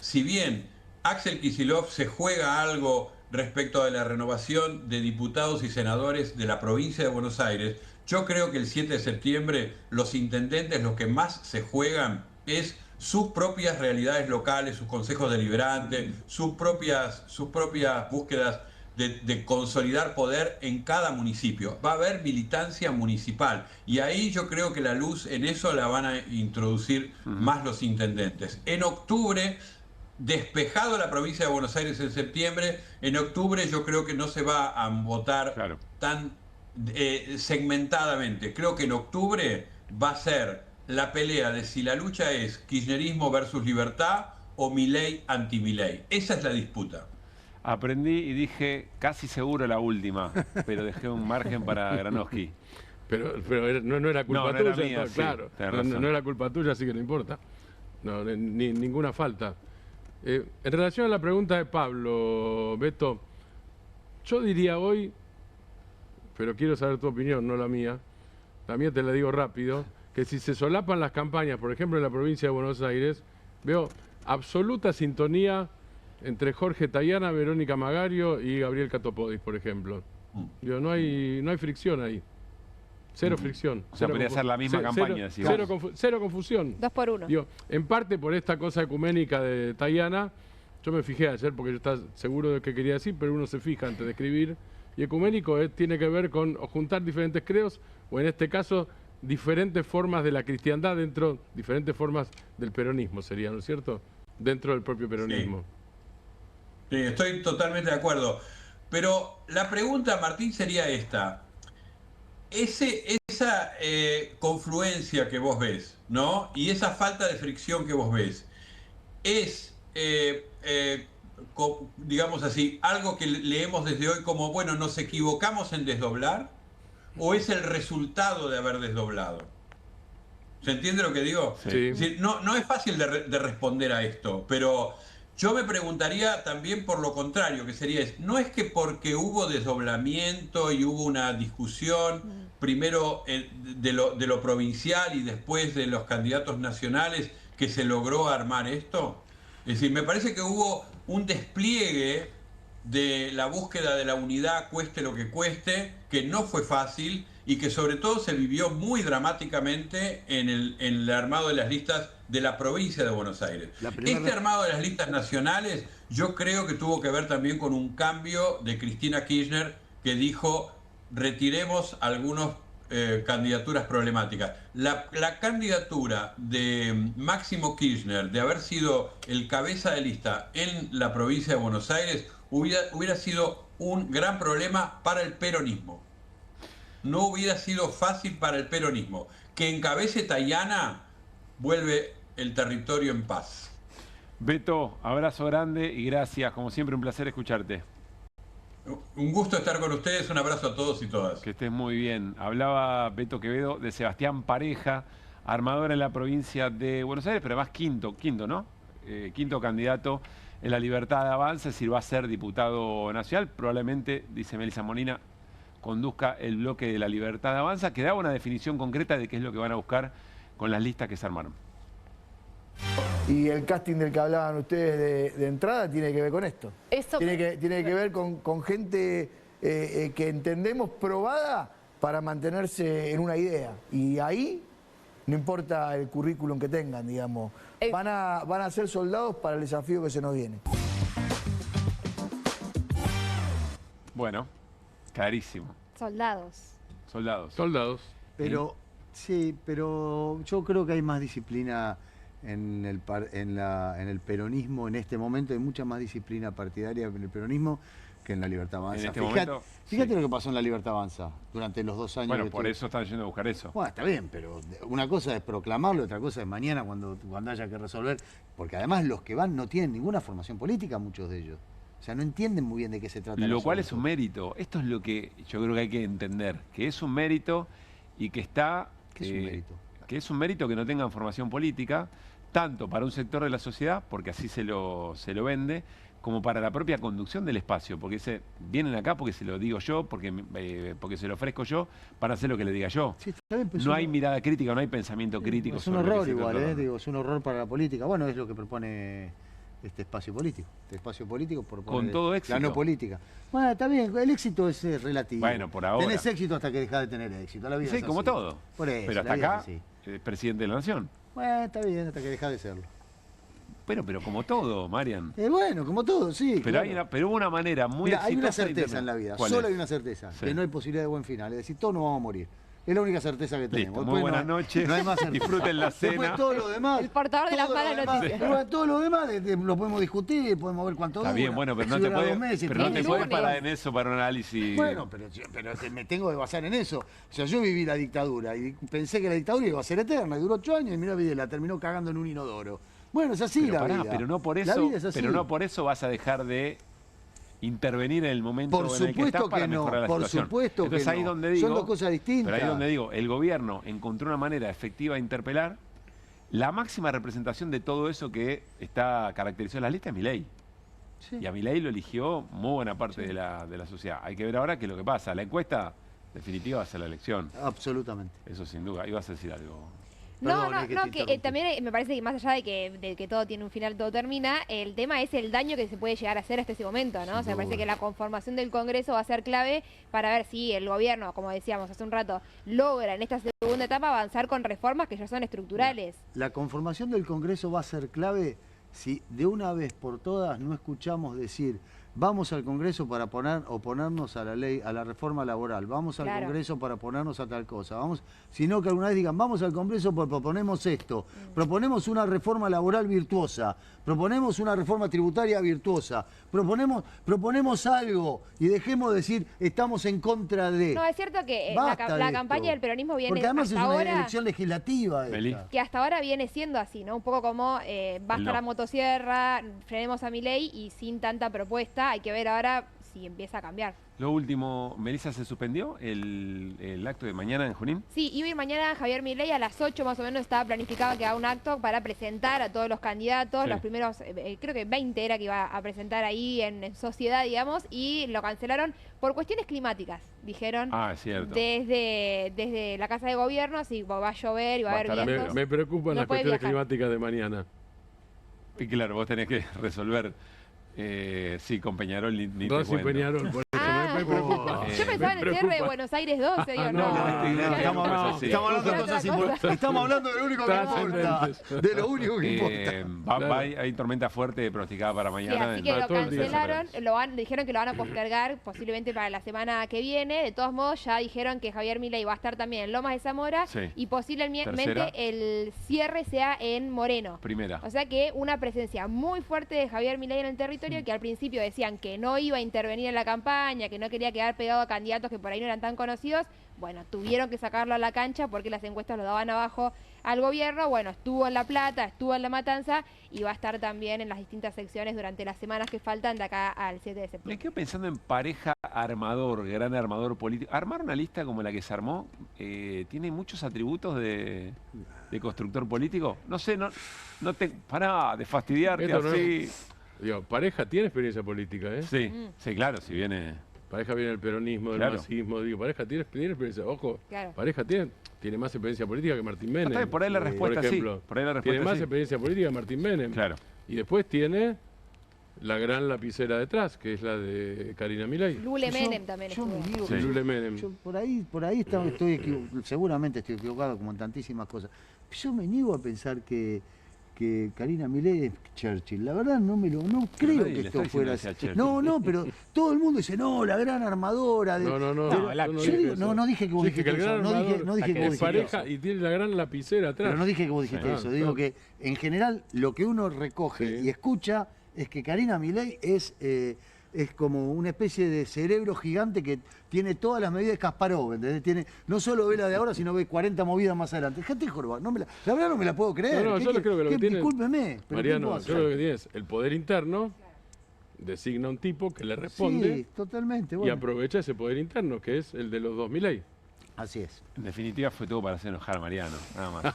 si bien Axel Kicillof se juega algo respecto a la renovación de diputados y senadores de la provincia de Buenos Aires, yo creo que el 7 de septiembre los intendentes lo que más se juegan es sus propias realidades locales, sus consejos deliberantes, sus propias búsquedas de consolidar poder en cada municipio. Va a haber militancia municipal y ahí yo creo que la luz en eso la van a introducir más los intendentes. En octubre, despejado la provincia de Buenos Aires en septiembre, en octubre yo creo que no se va a votar tan segmentadamente. Creo que en octubre va a ser la pelea de si la lucha es kirchnerismo versus libertad o Milei anti-Milei. Esa es la disputa. Aprendí y dije casi seguro la última, pero dejé un margen para Granowski. Pero no era culpa tuya, era mía, no, claro. Sí, no era culpa tuya, así que no importa. No, ninguna falta. En relación a la pregunta de Pablo, Beto, yo diría hoy, pero quiero saber tu opinión, no la mía, también te la digo rápido, que si se solapan las campañas, por ejemplo en la provincia de Buenos Aires, veo absoluta sintonía entre Jorge Tayana, Verónica Magario y Gabriel Catopodis, por ejemplo. Digo, no hay fricción ahí. Cero fricción. O sea, podría ser la misma campaña. Cero confusión. 2 por 1. Digo, en parte por esta cosa ecuménica de Tayana, yo me fijé ayer porque yo estaba seguro de qué quería decir, pero uno se fija antes de escribir. Y ecuménico tiene que ver con juntar diferentes credos, o en este caso, diferentes formas de la cristiandad diferentes formas del peronismo sería, ¿no es cierto? Dentro del propio peronismo. Sí. Sí, estoy totalmente de acuerdo. Pero la pregunta, Martín, sería esta. Esa confluencia que vos ves, ¿no? Y esa falta de fricción que vos ves, es, digamos así, algo que leemos desde hoy como, bueno, nos equivocamos en desdoblar, o es el resultado de haber desdoblado. ¿Se entiende lo que digo? Sí. Es decir, no es fácil de responder a esto, pero yo me preguntaría también por lo contrario, que sería, no es que porque hubo desdoblamiento y hubo una discusión, primero de lo provincial y después de los candidatos nacionales, que se logró armar esto. Es decir, me parece que hubo un despliegue de la búsqueda de la unidad, cueste lo que cueste, que no fue fácil y que sobre todo se vivió muy dramáticamente en el armado de las listas de la provincia de Buenos Aires. Este armado de las listas nacionales yo creo que tuvo que ver también con un cambio de Cristina Kirchner, que dijo retiremos algunas candidaturas problemáticas. La candidatura de Máximo Kirchner de haber sido el cabeza de lista en la provincia de Buenos Aires hubiera sido un gran problema para el peronismo. No hubiera sido fácil para el peronismo. Que encabece Tayana, vuelve el territorio en paz. Beto, abrazo grande y gracias. Como siempre, un placer escucharte. Un gusto estar con ustedes. Un abrazo a todos y todas. Que estés muy bien. Hablaba Beto Quevedo de Sebastián Pareja, armador en la provincia de Buenos Aires, pero además quinto, ¿no? Quinto candidato en la Libertad de Avanza, es decir, va a ser diputado nacional. Probablemente, dice Melissa Molina, conduzca el bloque de la Libertad de Avanza, que da una definición concreta de qué es lo que van a buscar con las listas que se armaron. Y el casting del que hablaban ustedes de entrada tiene que ver con esto. Tiene que ver con gente que entendemos probada para mantenerse en una idea. Y ahí no importa el currículum que tengan, digamos. Van a ser soldados para el desafío que se nos viene. Bueno, clarísimo. Soldados. Soldados. Pero, sí, pero yo creo que hay más disciplina en el peronismo en este momento. Hay mucha más disciplina partidaria en el peronismo que en la Libertad Avanza. En este momento, fíjate lo que pasó en la Libertad Avanza durante los 2 años. Bueno, por eso están yendo a buscar eso. Bueno, está bien, pero una cosa es proclamarlo, otra cosa es mañana cuando haya que resolver. Porque además los que van no tienen ninguna formación política, muchos de ellos. O sea, no entienden muy bien de qué se trata. Lo cual es un mérito. Esto es lo que yo creo que hay que entender. Que es un mérito y que está... ¿Qué es un mérito? Que es un mérito que no tengan formación política, tanto para un sector de la sociedad, porque así se lo vende, como para la propia conducción del espacio. Porque vienen acá porque se lo digo yo, porque se lo ofrezco yo, para hacer lo que le diga yo. Sí, está bien, pues no hay mirada crítica, no hay pensamiento crítico. Es un horror igual, digo, es un horror para la política. Bueno, es lo que propone este espacio político. Este espacio político con todo éxito. La no política. Bueno, está bien, el éxito es relativo. Bueno, por ahora. Tenés éxito hasta que dejás de tener éxito. La vida sí, es como así. todo. Por eso, pero hasta acá, presidente de la Nación. Bueno, está bien, hasta que dejás de serlo. Pero como todo, Marian. Bueno, como todo, sí. Pero, claro. Pero hubo una manera muy exitosa. Hay una certeza en la vida, solo hay una certeza, que no hay posibilidad de buen final. Es decir, todos nos vamos a morir. Es la única certeza que tenemos. Listo, muy buenas noches. No hay más disfruten la cena. Después todo lo demás. El portador de las malas noticias. Todo lo demás lo podemos discutir, podemos ver cuánto dura. Está bien, bueno, pero no te puedes parar en eso para un análisis. Bueno, pero me tengo que basar en eso. O sea, yo viví la dictadura y pensé que la dictadura iba a ser eterna y duró 8 años y mira, la terminó cagando en un inodoro. Bueno, es así la vida. Pero no por eso vas a dejar de intervenir en el momento en el que estás para mejorar la situación. Por supuesto que no. Entonces ahí donde digo, son dos cosas distintas. Pero ahí donde digo, el gobierno encontró una manera efectiva de interpelar. La máxima representación de todo eso que está caracterizado en las listas es Milei. Sí. Y a Milei lo eligió muy buena parte de la sociedad. Hay que ver ahora qué es lo que pasa. La encuesta definitiva va a ser la elección. Absolutamente. Eso sin duda. Ibas a decir algo. No, que también me parece que más allá de que todo tiene un final, todo termina, el tema es el daño que se puede llegar a hacer hasta ese momento, ¿no? O sea, me parece que la conformación del Congreso va a ser clave para ver si el gobierno, como decíamos hace un rato, logra en esta segunda etapa avanzar con reformas que ya son estructurales. La conformación del Congreso va a ser clave si de una vez por todas no escuchamos decir vamos al Congreso para oponernos a la ley, a la reforma laboral, vamos al Congreso para oponernos a tal cosa, sino que alguna vez digan, vamos al Congreso porque proponemos esto, proponemos una reforma laboral virtuosa, proponemos una reforma tributaria virtuosa, proponemos algo y dejemos de decir, estamos en contra de... No, es cierto que la campaña del peronismo viene porque además hasta es una ahora, elección legislativa que hasta ahora viene siendo así, ¿no? Un poco como basta la motosierra, frenemos a Milei y sin tanta propuesta, hay que ver ahora si empieza a cambiar. Lo último, Melissa, ¿se suspendió el acto de mañana en Junín? Sí, iba a ir mañana Javier Milei a las 8 más o menos, estaba planificado que haga un acto para presentar a todos los candidatos, los primeros, creo que 20 era que iba a presentar ahí en sociedad, digamos, y lo cancelaron por cuestiones climáticas, dijeron. Ah, es cierto. Desde la Casa de Gobierno, si va a llover y va a haber vientos. Me preocupan las cuestiones climáticas de mañana. Y claro, vos tenés que resolver... sí, con Peñarol ni te cuento. Peñarol, por eso me preocupa. Yo pensaba en el cierre de Buenos Aires 12, digo, estamos hablando de lo único que importa. De lo único que importa. Hay tormenta fuerte pronosticada para mañana. Sí, así que lo cancelaron, dijeron que lo van a postergar posiblemente para la semana que viene. De todos modos, ya dijeron que Javier Milei va a estar también en Lomas de Zamora y posiblemente el cierre sea en Moreno. Primera. O sea que una presencia muy fuerte de Javier Milei en el territorio, que al principio decían que no iba a intervenir en la campaña, que no quería quedar pegado a candidatos que por ahí no eran tan conocidos. Bueno, tuvieron que sacarlo a la cancha porque las encuestas lo daban abajo al gobierno. Bueno, estuvo en La Plata, estuvo en La Matanza y va a estar también en las distintas secciones durante las semanas que faltan de acá al 7 de septiembre. Me quedo pensando en pareja armador, gran armador político. Armar una lista como la que se armó tiene muchos atributos de constructor político. No sé, no te pará de fastidiarte así. Digo, Pareja tiene experiencia política, ¿eh? Sí, sí, claro, si viene... Pareja viene del peronismo, del masismo, digo, Pareja tiene experiencia, ojo, Pareja tiene más experiencia política que Martín Menem. Por ahí la respuesta, por ejemplo, tiene más experiencia política que Martín Menem. Claro. Y después tiene la gran lapicera detrás, que es la de Karina Milei. Lule Menem también estuvo. Lule Menem. Yo por ahí seguramente estoy equivocado como en tantísimas cosas. Yo me niego a pensar que Karina Milei es Churchill. La verdad no creo que esto fuera así. No, pero todo el mundo dice, no, la gran armadora. No dije que vos dijiste eso. No dije que vos dijiste eso. Y tiene la gran lapicera atrás. Pero no dije que vos dijiste eso. Digo que en general lo que uno recoge y escucha es que Karina Milei es como una especie de cerebro gigante que tiene todas las medidas de Kasparov, ¿entendés? No solo ve la de ahora, sino ve 40 movidas más adelante. Gente jorba, la verdad no me la puedo creer. Yo creo que lo que tiene... Discúlpeme. Mariano, yo creo que lo que tiene es el poder interno, designa un tipo que le responde. Sí, totalmente. Y aprovecha ese poder interno, que es el de los 2000. Así es. En definitiva fue todo para hacer enojar a Mariano, nada más.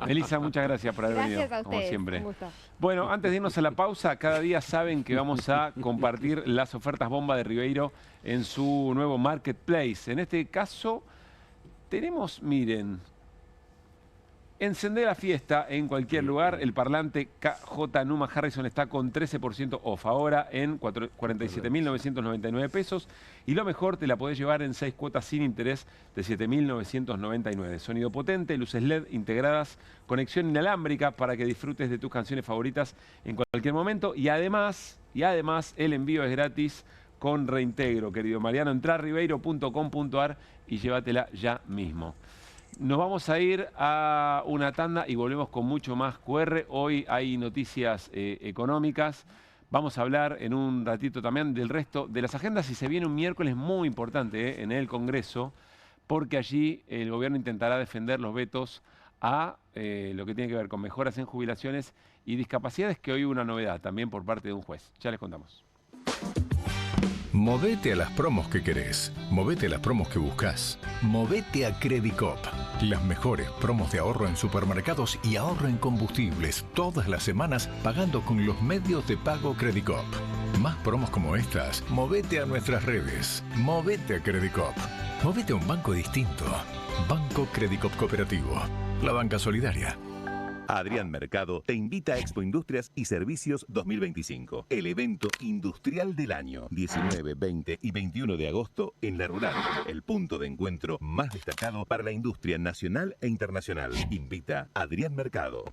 Melissa, muchas gracias por haber venido, como siempre. Un gusto. Bueno, antes de irnos a la pausa, cada día saben que vamos a compartir las ofertas bomba de Ribeiro en su nuevo marketplace. En este caso, tenemos, miren, encender la fiesta en cualquier lugar. El parlante KJ Numa Harrison está con 13% off ahora en 47.999 pesos. Y lo mejor, te la podés llevar en 6 cuotas sin interés de 7.999. Sonido potente, luces LED integradas, conexión inalámbrica para que disfrutes de tus canciones favoritas en cualquier momento. Y además, el envío es gratis con reintegro, querido Mariano. Entrá a ribeiro.com.ar y llévatela ya mismo. Nos vamos a ir a una tanda y volvemos con mucho más QR. Hoy hay noticias económicas. Vamos a hablar en un ratito también del resto de las agendas y se viene un miércoles muy importante en el Congreso, porque allí el gobierno intentará defender los vetos a lo que tiene que ver con mejoras en jubilaciones y discapacidades, que hoy hubo una novedad también por parte de un juez. Ya les contamos. Movete a las promos que querés. Movete a las promos que buscas. Movete a Credicop. Las mejores promos de ahorro en supermercados y ahorro en combustibles todas las semanas pagando con los medios de pago Credicop. Más promos como estas, movete a nuestras redes. Movete a Credicop. Movete a un banco distinto. Banco Credicop Cooperativo. La banca solidaria. Adrián Mercado te invita a Expo Industrias y Servicios 2025, el evento industrial del año, 19, 20 y 21 de agosto en La Rural, el punto de encuentro más destacado para la industria nacional e internacional. Invita Adrián Mercado.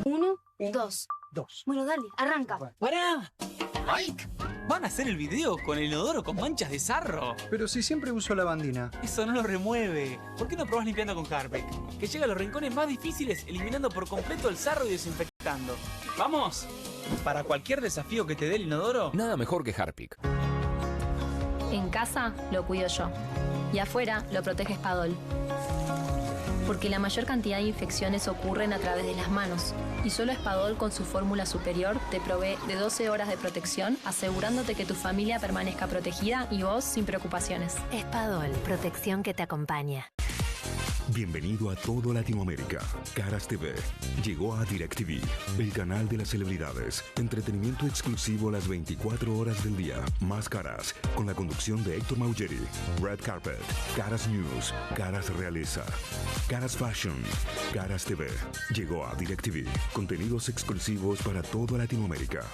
Uno, dos. Bueno, dale, arranca. ¡Pará! ¡Mike! Van a hacer el video con el inodoro con manchas de sarro. Pero si siempre uso lavandina. Eso no lo remueve. ¿Por qué no probás limpiando con Harpic? Que llega a los rincones más difíciles, eliminando por completo el sarro y desinfectando. ¡Vamos! Para cualquier desafío que te dé el inodoro, nada mejor que Harpic. En casa lo cuido yo. Y afuera lo protege Spadol. Porque la mayor cantidad de infecciones ocurren a través de las manos. Y solo Spadol con su fórmula superior te provee de 12 horas de protección, asegurándote que tu familia permanezca protegida y vos sin preocupaciones. Spadol, protección que te acompaña. Bienvenido a todo Latinoamérica. Caras TV llegó a DirecTV, el canal de las celebridades. Entretenimiento exclusivo las 24 horas del día. Más Caras, con la conducción de Héctor Maugeri. Red Carpet, Caras News, Caras Realeza, Caras Fashion, Caras TV. Llegó a DirecTV. Contenidos exclusivos para toda Latinoamérica.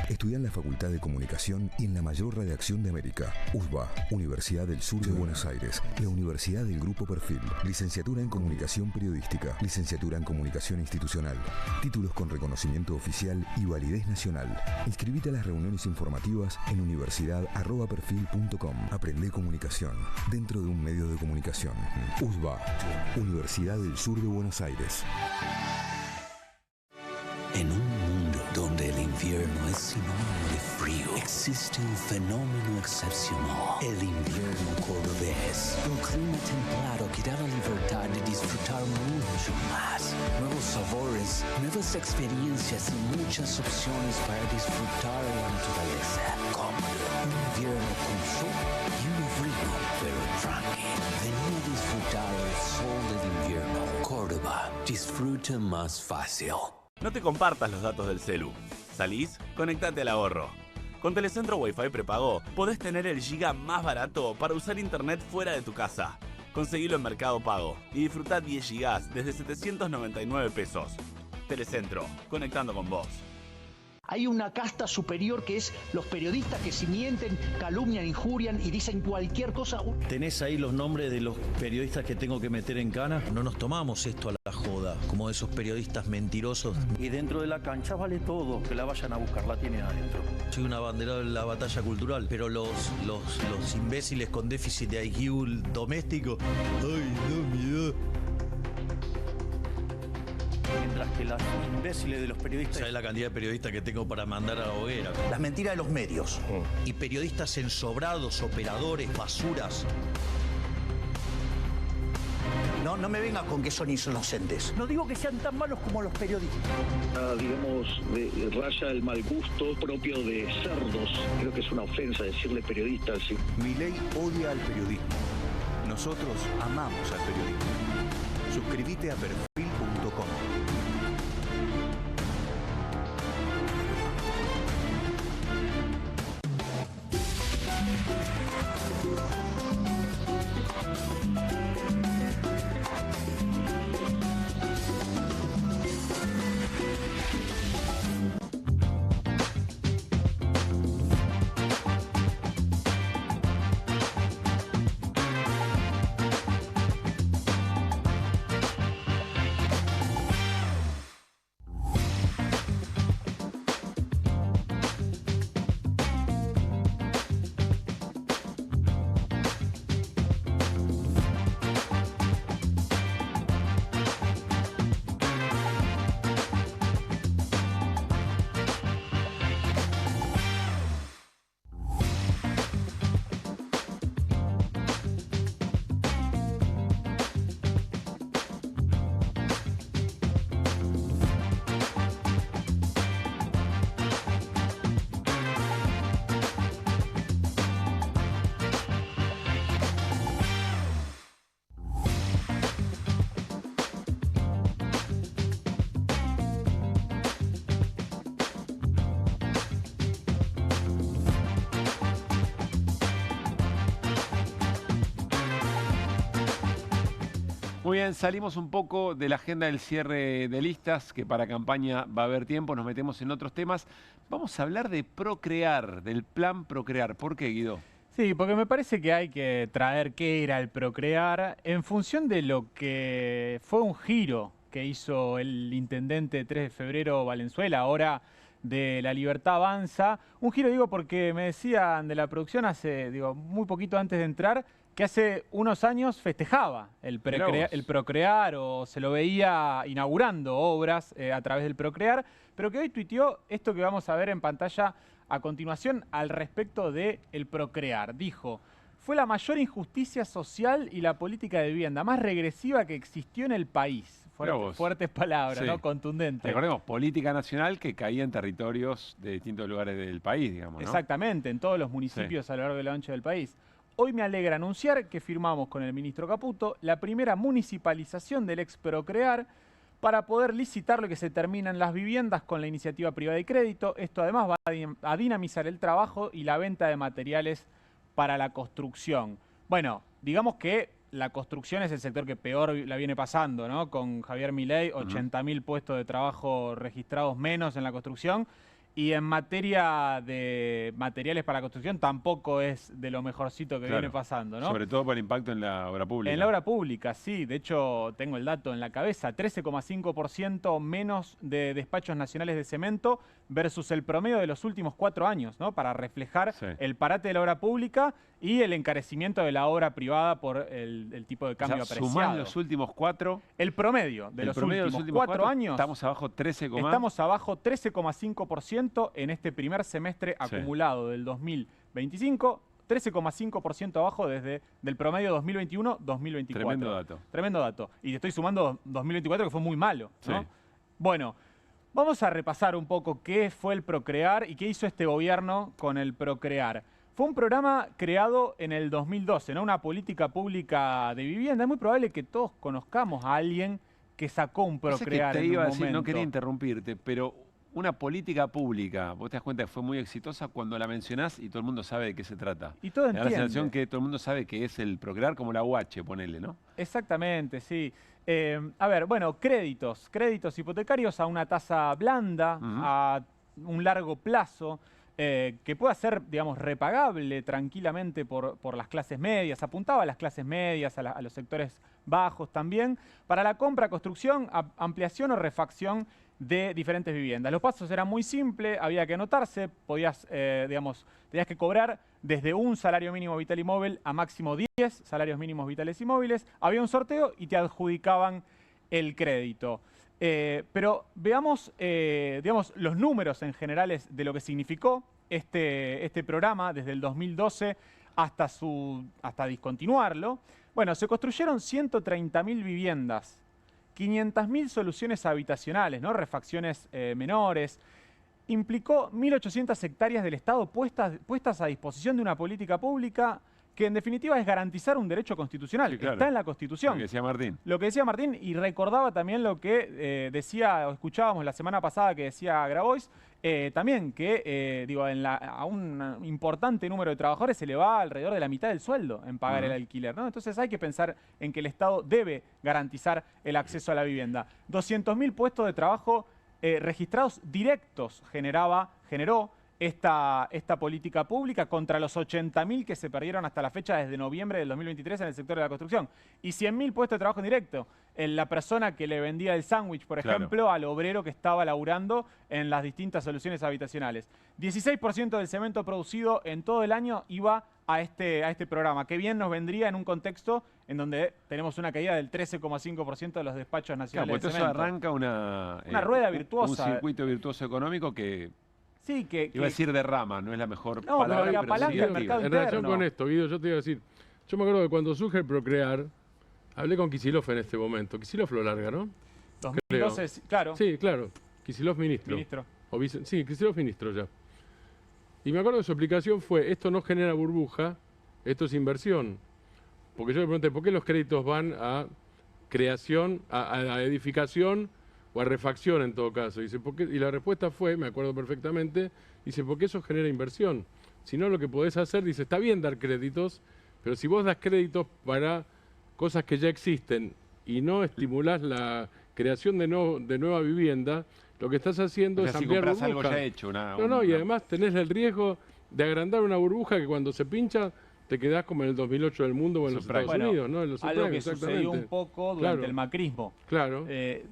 Estudia en la Facultad de Comunicación y en la mayor redacción de América. USBA, Universidad del Sur de Buenos Aires. La Universidad del Grupo Perfil. Licenciatura en Comunicación Periodística. Licenciatura en Comunicación Institucional. Títulos con reconocimiento oficial y validez nacional. Inscribite a las reuniones informativas en universidad@perfil.com. Aprende comunicación dentro de un medio de comunicación. USBA, Universidad del Sur de Buenos Aires. En un mundo donde el invierno es sinónimo de frío, existe un fenómeno excepcional, el invierno cordobés. Un clima templado que da la libertad de disfrutar mucho más. Nuevos sabores, nuevas experiencias y muchas opciones para disfrutar de la naturaleza. Cómodo, un invierno con sol y un frío, pero tranquilo. Vení a disfrutar el sol del invierno. Córdoba, disfruta más fácil. No te compartas los datos del celu. ¿Salís? Conectate al ahorro. Con Telecentro Wi-Fi prepago, podés tener el giga más barato para usar internet fuera de tu casa. Conseguilo en Mercado Pago y disfrutá 10 gigas desde 799 pesos. Telecentro, conectando con vos. Hay una casta superior que es los periodistas que si mienten, calumnian, injurian y dicen cualquier cosa. ¿Tenés ahí los nombres de los periodistas que tengo que meter en cana? No nos tomamos esto a la joda, como esos periodistas mentirosos. Y dentro de la cancha vale todo, que la vayan a buscar, la tienen adentro. Soy una bandera de la batalla cultural, pero los imbéciles con déficit de IQ doméstico, ¡ay, no, miedo! Mientras que las imbéciles de los periodistas... ¿Sabes la cantidad de periodistas que tengo para mandar a la hoguera? Las mentiras de los medios. Y periodistas ensobrados, operadores, basuras. No me vengas con que son inocentes. No digo que sean tan malos como los periodistas. Digamos, raya el mal gusto propio de cerdos. Creo que es una ofensa decirle periodistas. ¿Sí? Milei odia al periodismo. Nosotros amamos al periodismo. Suscríbete a perfil.com. Muy bien, salimos un poco de la agenda del cierre de listas, que para campaña va a haber tiempo, nos metemos en otros temas. Vamos a hablar de Procrear, del plan Procrear. ¿Por qué, Guido? Sí, porque me parece que hay que traer qué era el Procrear en función de lo que fue un giro que hizo el intendente 3 de febrero Valenzuela, ahora de La Libertad Avanza. Un giro, digo, porque me decían de la producción hace, muy poquito antes de entrar, que hace unos años festejaba el Procrear o se lo veía inaugurando obras a través del Procrear, pero que hoy tuiteó esto que vamos a ver en pantalla a continuación al respecto del Procrear. Dijo: fue la mayor injusticia social y la política de vivienda más regresiva que existió en el país. Fuertes palabras, sí, ¿no? Contundentes. Recordemos, política nacional que caía en territorios de distintos lugares del país, digamos, ¿no? Exactamente, en todos los municipios, sí, a lo largo y lo ancho del país. Hoy me alegra anunciar que firmamos con el ministro Caputo la primera municipalización del ex Procrear para poder licitar lo que se termina en las viviendas con la iniciativa privada de crédito. Esto además va a dinamizar el trabajo y la venta de materiales para la construcción. Bueno, digamos que la construcción es el sector que peor la viene pasando, ¿no? Con Javier Milei, 80.000 puestos de trabajo registrados menos en la construcción. Y en materia de materiales para la construcción tampoco es de lo mejorcito que viene pasando, ¿no? Sobre todo por el impacto en la obra pública. En la obra pública, sí. De hecho, tengo el dato en la cabeza. 13,5% menos de despachos nacionales de cemento versus el promedio de los últimos 4 años, ¿no? Para reflejar el parate de la obra pública y el encarecimiento de la obra privada por el tipo de cambio apreciado. Sumás los últimos 4. El promedio de los últimos 4 años. Estamos abajo 13,5%. Estamos abajo 13,5% en este primer semestre acumulado del 2025. 13,5% abajo desde el promedio 2021-2024. Tremendo dato. Tremendo dato. Y estoy sumando 2024, que fue muy malo, ¿no? Sí. Bueno, vamos a repasar un poco qué fue el Procrear y qué hizo este gobierno con el Procrear. Fue un programa creado en el 2012, ¿no? Una política pública de vivienda. Es muy probable que todos conozcamos a alguien que sacó un Procrear en un momento. No quería interrumpirte, pero una política pública, vos te das cuenta que fue muy exitosa cuando la mencionás y todo el mundo sabe de qué se trata. Y todo entiende. Da la sensación que todo el mundo sabe que es el Procrear, como la UH, ponele, ¿no? Exactamente, sí. A ver, bueno, créditos hipotecarios a una tasa blanda, a un largo plazo, que pueda ser, digamos, repagable tranquilamente por las clases medias. Apuntaba a las clases medias, a los sectores bajos también, para la compra, construcción, ampliación o refacción de diferentes viviendas. Los pasos eran muy simples, había que anotarse, tenías que cobrar desde un salario mínimo vital y móvil a máximo 10 salarios mínimos vitales y móviles. Había un sorteo y te adjudicaban el crédito. Pero veamos, los números en generales de lo que significó este programa desde el 2012 hasta discontinuarlo. Bueno, se construyeron 130.000 viviendas, 500.000 soluciones habitacionales, ¿no? Refacciones menores. Implicó 1.800 hectáreas del Estado puestas a disposición de una política pública que en definitiva es garantizar un derecho constitucional. Sí, claro. Está en la Constitución. Lo que decía Martín. Lo que decía Martín, y recordaba también lo que decía, o escuchábamos la semana pasada que decía Grabois, también que a un importante número de trabajadores se le va alrededor de la mitad del sueldo en pagar el alquiler, ¿no? Entonces hay que pensar en que el Estado debe garantizar el acceso a la vivienda. 200.000 puestos de trabajo registrados directos generó esta política pública contra los 80.000 que se perdieron hasta la fecha desde noviembre del 2023 en el sector de la construcción. Y 100.000 puestos de trabajo indirecto. En la persona que le vendía el sándwich, por ejemplo, al obrero que estaba laburando en las distintas soluciones habitacionales. 16% del cemento producido en todo el año iba a este programa. Que bien nos vendría en un contexto en donde tenemos una caída del 13,5% de los despachos nacionales de cemento. Eso arranca una rueda virtuosa. Un circuito virtuoso económico que... Sí, iba a decir derrama, no es la mejor palabra, pero sí el mercado en relación con esto, Guido, yo te iba a decir, yo me acuerdo que cuando surge el Procrear, hablé con Kicillof en este momento. Kicillof lo larga, ¿no? 2012, creo. Claro. Sí, claro. Kicillof ministro. Sí, Kicillof ministro ya. Y me acuerdo que su explicación fue, esto no genera burbuja, esto es inversión. Porque yo le pregunté, ¿por qué los créditos van a creación, a edificación o a refacción en todo caso? Dice, ¿por qué? Y la respuesta fue, me acuerdo perfectamente, dice, porque eso genera inversión. Si no, lo que podés hacer, dice, está bien dar créditos, pero si vos das créditos para cosas que ya existen y no estimulás la creación de nueva vivienda, lo que estás haciendo es ampliar burbujas. Algo ya hecho, y además tenés el riesgo de agrandar una burbuja que cuando se pincha te quedás como en el 2008 del mundo o en los Estados Unidos, ¿no? En los algo que sucedió un poco durante el macrismo. Claro.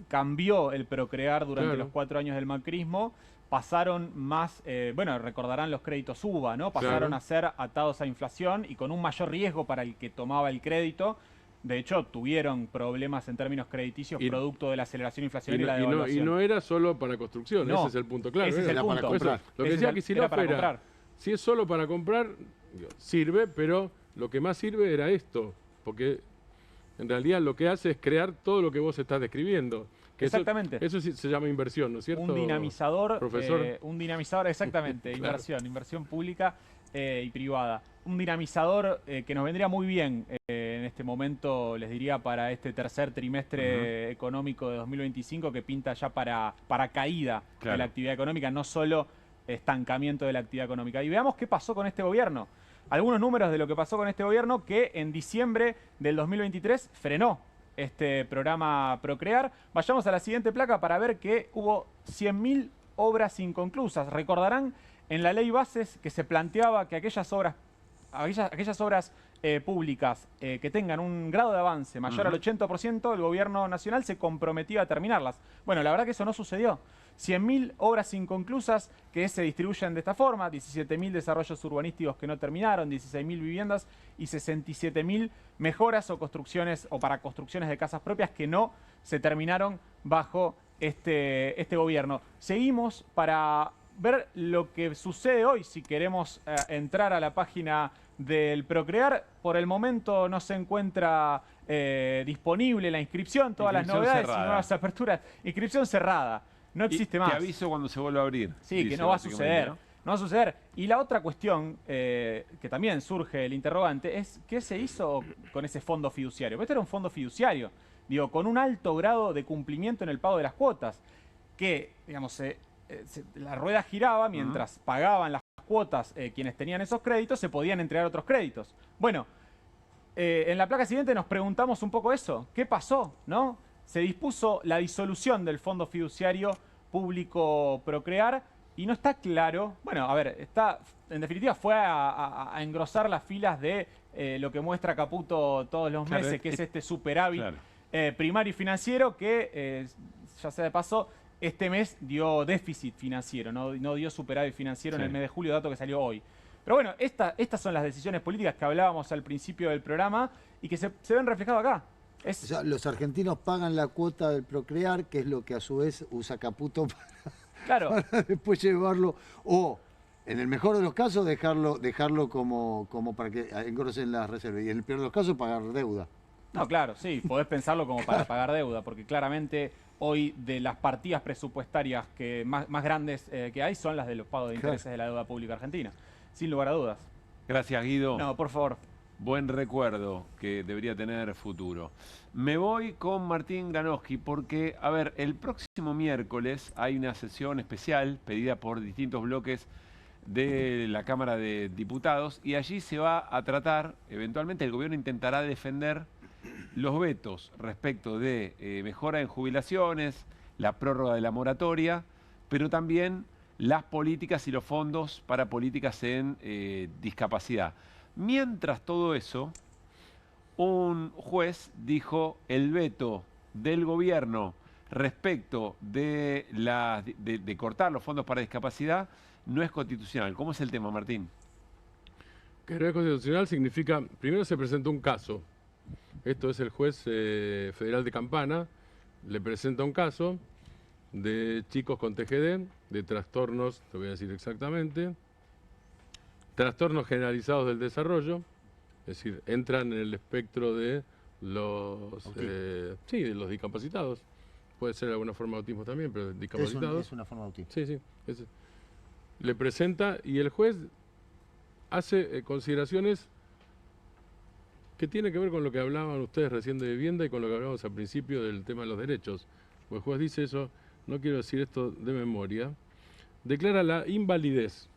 Cambió el procrear durante los 4 años del macrismo. Pasaron más, recordarán los créditos UBA, ¿no? Pasaron a ser atados a inflación y con un mayor riesgo para el que tomaba el crédito. De hecho, tuvieron problemas en términos crediticios producto de la aceleración inflacionaria y la devaluación. Y no era solo para construcción, ese es el punto claro. Ese es el punto. Para comprar. Lo que decía Kicillof era, si es solo para comprar, sirve, pero lo que más sirve era esto, porque en realidad lo que hace es crear todo lo que vos estás describiendo. Que exactamente. Eso sí se llama inversión, ¿no es cierto? Un dinamizador, profesor. Un dinamizador, exactamente, Claro. inversión pública y privada. Un dinamizador que nos vendría muy bien en este momento, les diría, para este tercer trimestre económico de 2025 que pinta ya para caída de la actividad económica, no solo estancamiento de la actividad económica. Y veamos qué pasó con este gobierno. Algunos números de lo que pasó con este gobierno que en diciembre del 2023 frenó este programa Procrear. Vayamos a la siguiente placa para ver que hubo 100.000 obras inconclusas. Recordarán en la ley bases que se planteaba que aquellas obras públicas que tengan un grado de avance mayor al 80%, el gobierno nacional se comprometía a terminarlas. Bueno, la verdad que eso no sucedió. 100.000 obras inconclusas que se distribuyen de esta forma, 17.000 desarrollos urbanísticos que no terminaron, 16.000 viviendas y 67.000 mejoras o construcciones o para construcciones de casas propias que no se terminaron bajo este gobierno. Seguimos para ver lo que sucede hoy, si queremos entrar a la página del Procrear. Por el momento no se encuentra disponible la inscripción, todas las novedades y nuevas aperturas. Inscripción cerrada. No existe más. Te aviso cuando se vuelva a abrir. Sí, que no va a suceder. No va a suceder. Y la otra cuestión que también surge el interrogante es ¿qué se hizo con ese fondo fiduciario? Porque este era un fondo fiduciario, digo, con un alto grado de cumplimiento en el pago de las cuotas, que, digamos, la rueda giraba mientras pagaban las cuotas quienes tenían esos créditos, se podían entregar otros créditos. Bueno, en la placa siguiente nos preguntamos un poco eso. ¿Qué pasó? ¿No? Se dispuso la disolución del fondo fiduciario público Procrear y no está claro, bueno, a ver, en definitiva fue a engrosar las filas de lo que muestra Caputo todos los meses, que es este superávit primario y financiero que, ya sea de paso, este mes dio déficit financiero, no dio superávit financiero en el mes de julio, dato que salió hoy. Pero bueno, estas son las decisiones políticas que hablábamos al principio del programa y que se ven reflejadas acá. O sea, los argentinos pagan la cuota del Procrear, que es lo que a su vez usa Caputo para después llevarlo, o en el mejor de los casos dejarlo como para que engrosen las reservas, y en el peor de los casos pagar deuda. No, claro, sí, podés pensarlo como para pagar deuda, porque claramente hoy de las partidas presupuestarias que más grandes que hay son las de los pagos de intereses de la deuda pública argentina, sin lugar a dudas. Gracias, Guido. No, por favor. Buen recuerdo que debería tener futuro. Me voy con Martín Granowski porque, a ver, el próximo miércoles hay una sesión especial pedida por distintos bloques de la Cámara de Diputados y allí se va a tratar, eventualmente el gobierno intentará defender los vetos respecto de mejora en jubilaciones, la prórroga de la moratoria, pero también las políticas y los fondos para políticas en discapacidad. Mientras todo eso, un juez dijo el veto del gobierno respecto de cortar los fondos para discapacidad no es constitucional. ¿Cómo es el tema, Martín? Que no es constitucional significa, primero se presentó un caso. Esto es el juez federal de Campana, le presenta un caso de chicos con TGD, de trastornos, te voy a decir exactamente, trastornos generalizados del desarrollo, es decir, entran en el espectro de los, de los discapacitados. Puede ser de alguna forma de autismo también, pero discapacitados. Es una forma de autismo. Sí, sí. Le presenta y el juez hace consideraciones que tienen que ver con lo que hablaban ustedes recién de vivienda y con lo que hablábamos al principio del tema de los derechos. El juez dice eso, no quiero decir esto de memoria, declara la invalidez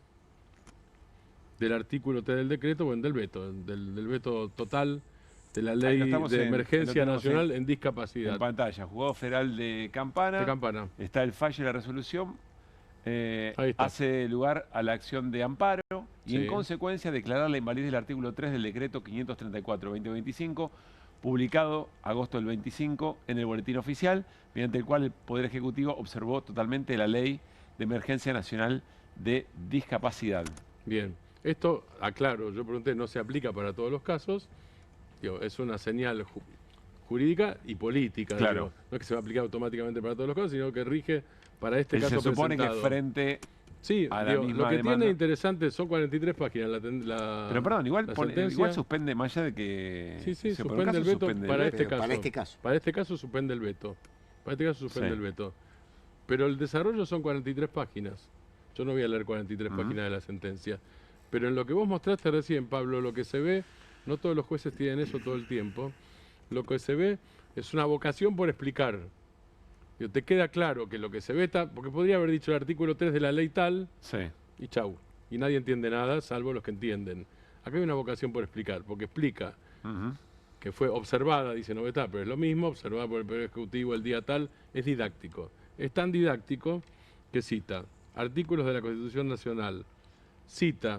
del artículo 3 del decreto, bueno, del veto total de la ley de emergencia nacional en discapacidad. En pantalla, juzgado federal de Campana. Está el fallo y la resolución. Hace lugar a la acción de amparo y en consecuencia declarar la invalidez del artículo 3 del decreto 534-2025, publicado agosto del 25 en el Boletín Oficial, mediante el cual el Poder Ejecutivo observó totalmente la ley de emergencia nacional de discapacidad. Bien, esto, aclaro, yo pregunté, no se aplica para todos los casos, digo, es una señal jurídica y política. Claro. Digo, no es que se va a aplicar automáticamente para todos los casos, sino que rige para este caso Se supone presentado. que frente a la misma lo que demanda... tiene interesante son 43 páginas Pero perdón, igual suspende, más allá de que... Sí, suspende el veto para este caso. Para este caso. Para este caso suspende el veto. Para este caso suspende el veto. Pero el desarrollo son 43 páginas. Yo no voy a leer 43 páginas de la sentencia. Pero en lo que vos mostraste recién, Pablo, lo que se ve, no todos los jueces tienen eso todo el tiempo, lo que se ve es una vocación por explicar. Te queda claro que lo que se ve está, porque podría haber dicho el artículo 3 de la ley tal, y chau. Y nadie entiende nada, salvo los que entienden. Acá hay una vocación por explicar, porque explica que fue observada, dice Novetá, pero es lo mismo, observada por el Poder Ejecutivo el día tal, es didáctico. Es tan didáctico que cita artículos de la Constitución Nacional, cita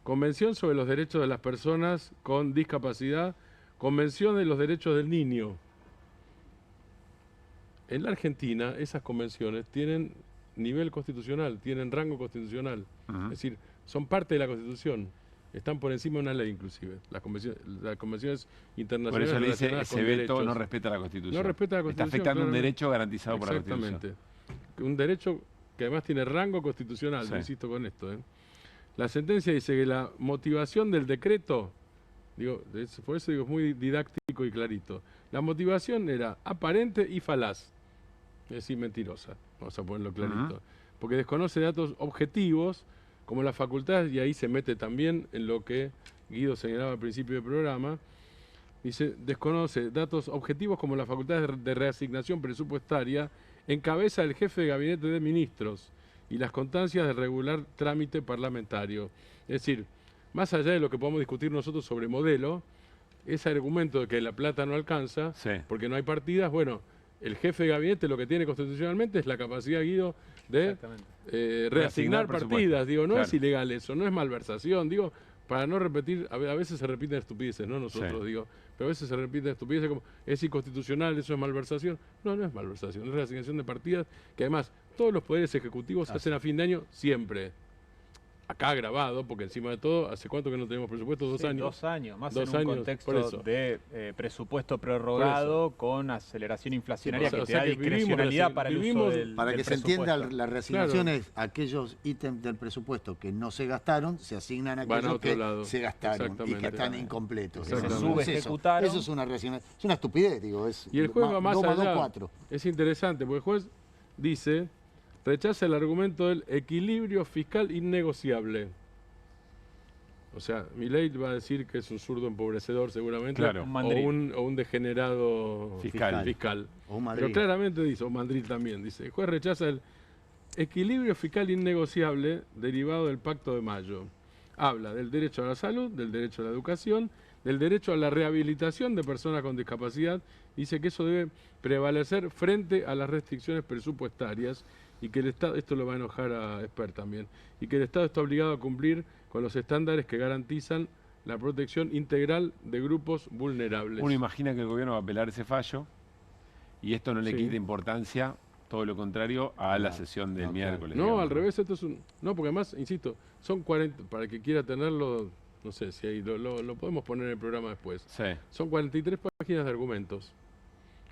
Convención sobre los Derechos de las Personas con Discapacidad, Convención de los Derechos del Niño. En la Argentina, esas convenciones tienen nivel constitucional, tienen rango constitucional. Es decir, son parte de la Constitución. Están por encima de una ley, inclusive. Las convenciones internacionales. Por eso le dice, ese veto no respeta la Constitución. No respeta la Constitución. Está afectando un derecho garantizado por la Constitución. Exactamente. Un derecho que además tiene rango constitucional, insisto con esto. La sentencia dice que la motivación del decreto, por eso digo, es muy didáctico y clarito. La motivación era aparente y falaz. Es decir, mentirosa, vamos a ponerlo clarito. Porque desconoce datos objetivos, como las facultades, y ahí se mete también en lo que Guido señalaba al principio del programa. Dice, desconoce datos objetivos como las facultades de reasignación presupuestaria en cabeza del jefe de gabinete de ministros y las constancias de regular trámite parlamentario. Es decir, más allá de lo que podamos discutir nosotros sobre modelo, ese argumento de que la plata no alcanza, porque no hay partidas, bueno, el jefe de gabinete lo que tiene constitucionalmente es la capacidad, Guido, de reasignar partidas. No es ilegal eso, no es malversación. Para no repetir, a veces se repiten estupideces, no nosotros, pero a veces se repiten estupideces como es inconstitucional, eso es malversación. No, no es malversación, es reasignación de partidas que además todos los poderes ejecutivos hacen a fin de año siempre. Acá grabado, porque encima de todo, ¿hace cuánto que no tenemos presupuesto? 2 años. 2 años, más en un contexto de presupuesto prorrogado con aceleración inflacionaria que te da discrecionalidad para el uso del Para que se entienda, la reasignación es aquellos ítems del presupuesto que no se gastaron, se asignan a aquellos que se gastaron y que están incompletos. Se subejecutaron. Eso es una reasignación, es una estupidez, Y el juez va más allá. Es interesante, porque el juez dice... Rechaza el argumento del equilibrio fiscal innegociable. O sea, Milei va a decir que es un zurdo empobrecedor seguramente, o un degenerado fiscal. Pero claramente dice, o Madrid también, dice, el juez rechaza el equilibrio fiscal innegociable derivado del Pacto de Mayo. Habla del derecho a la salud, del derecho a la educación, del derecho a la rehabilitación de personas con discapacidad. Dice que eso debe prevalecer frente a las restricciones presupuestarias y que el Estado, esto lo va a enojar a Esper también, y que el Estado está obligado a cumplir con los estándares que garantizan la protección integral de grupos vulnerables. Uno imagina que el gobierno va a apelar ese fallo y esto no le quita importancia, todo lo contrario, a la sesión del miércoles. No, digamos. Al revés, esto es un... No, porque además, insisto, son 40, para el que quiera tenerlo, no sé si ahí lo podemos poner en el programa después. Son 43 páginas de argumentos.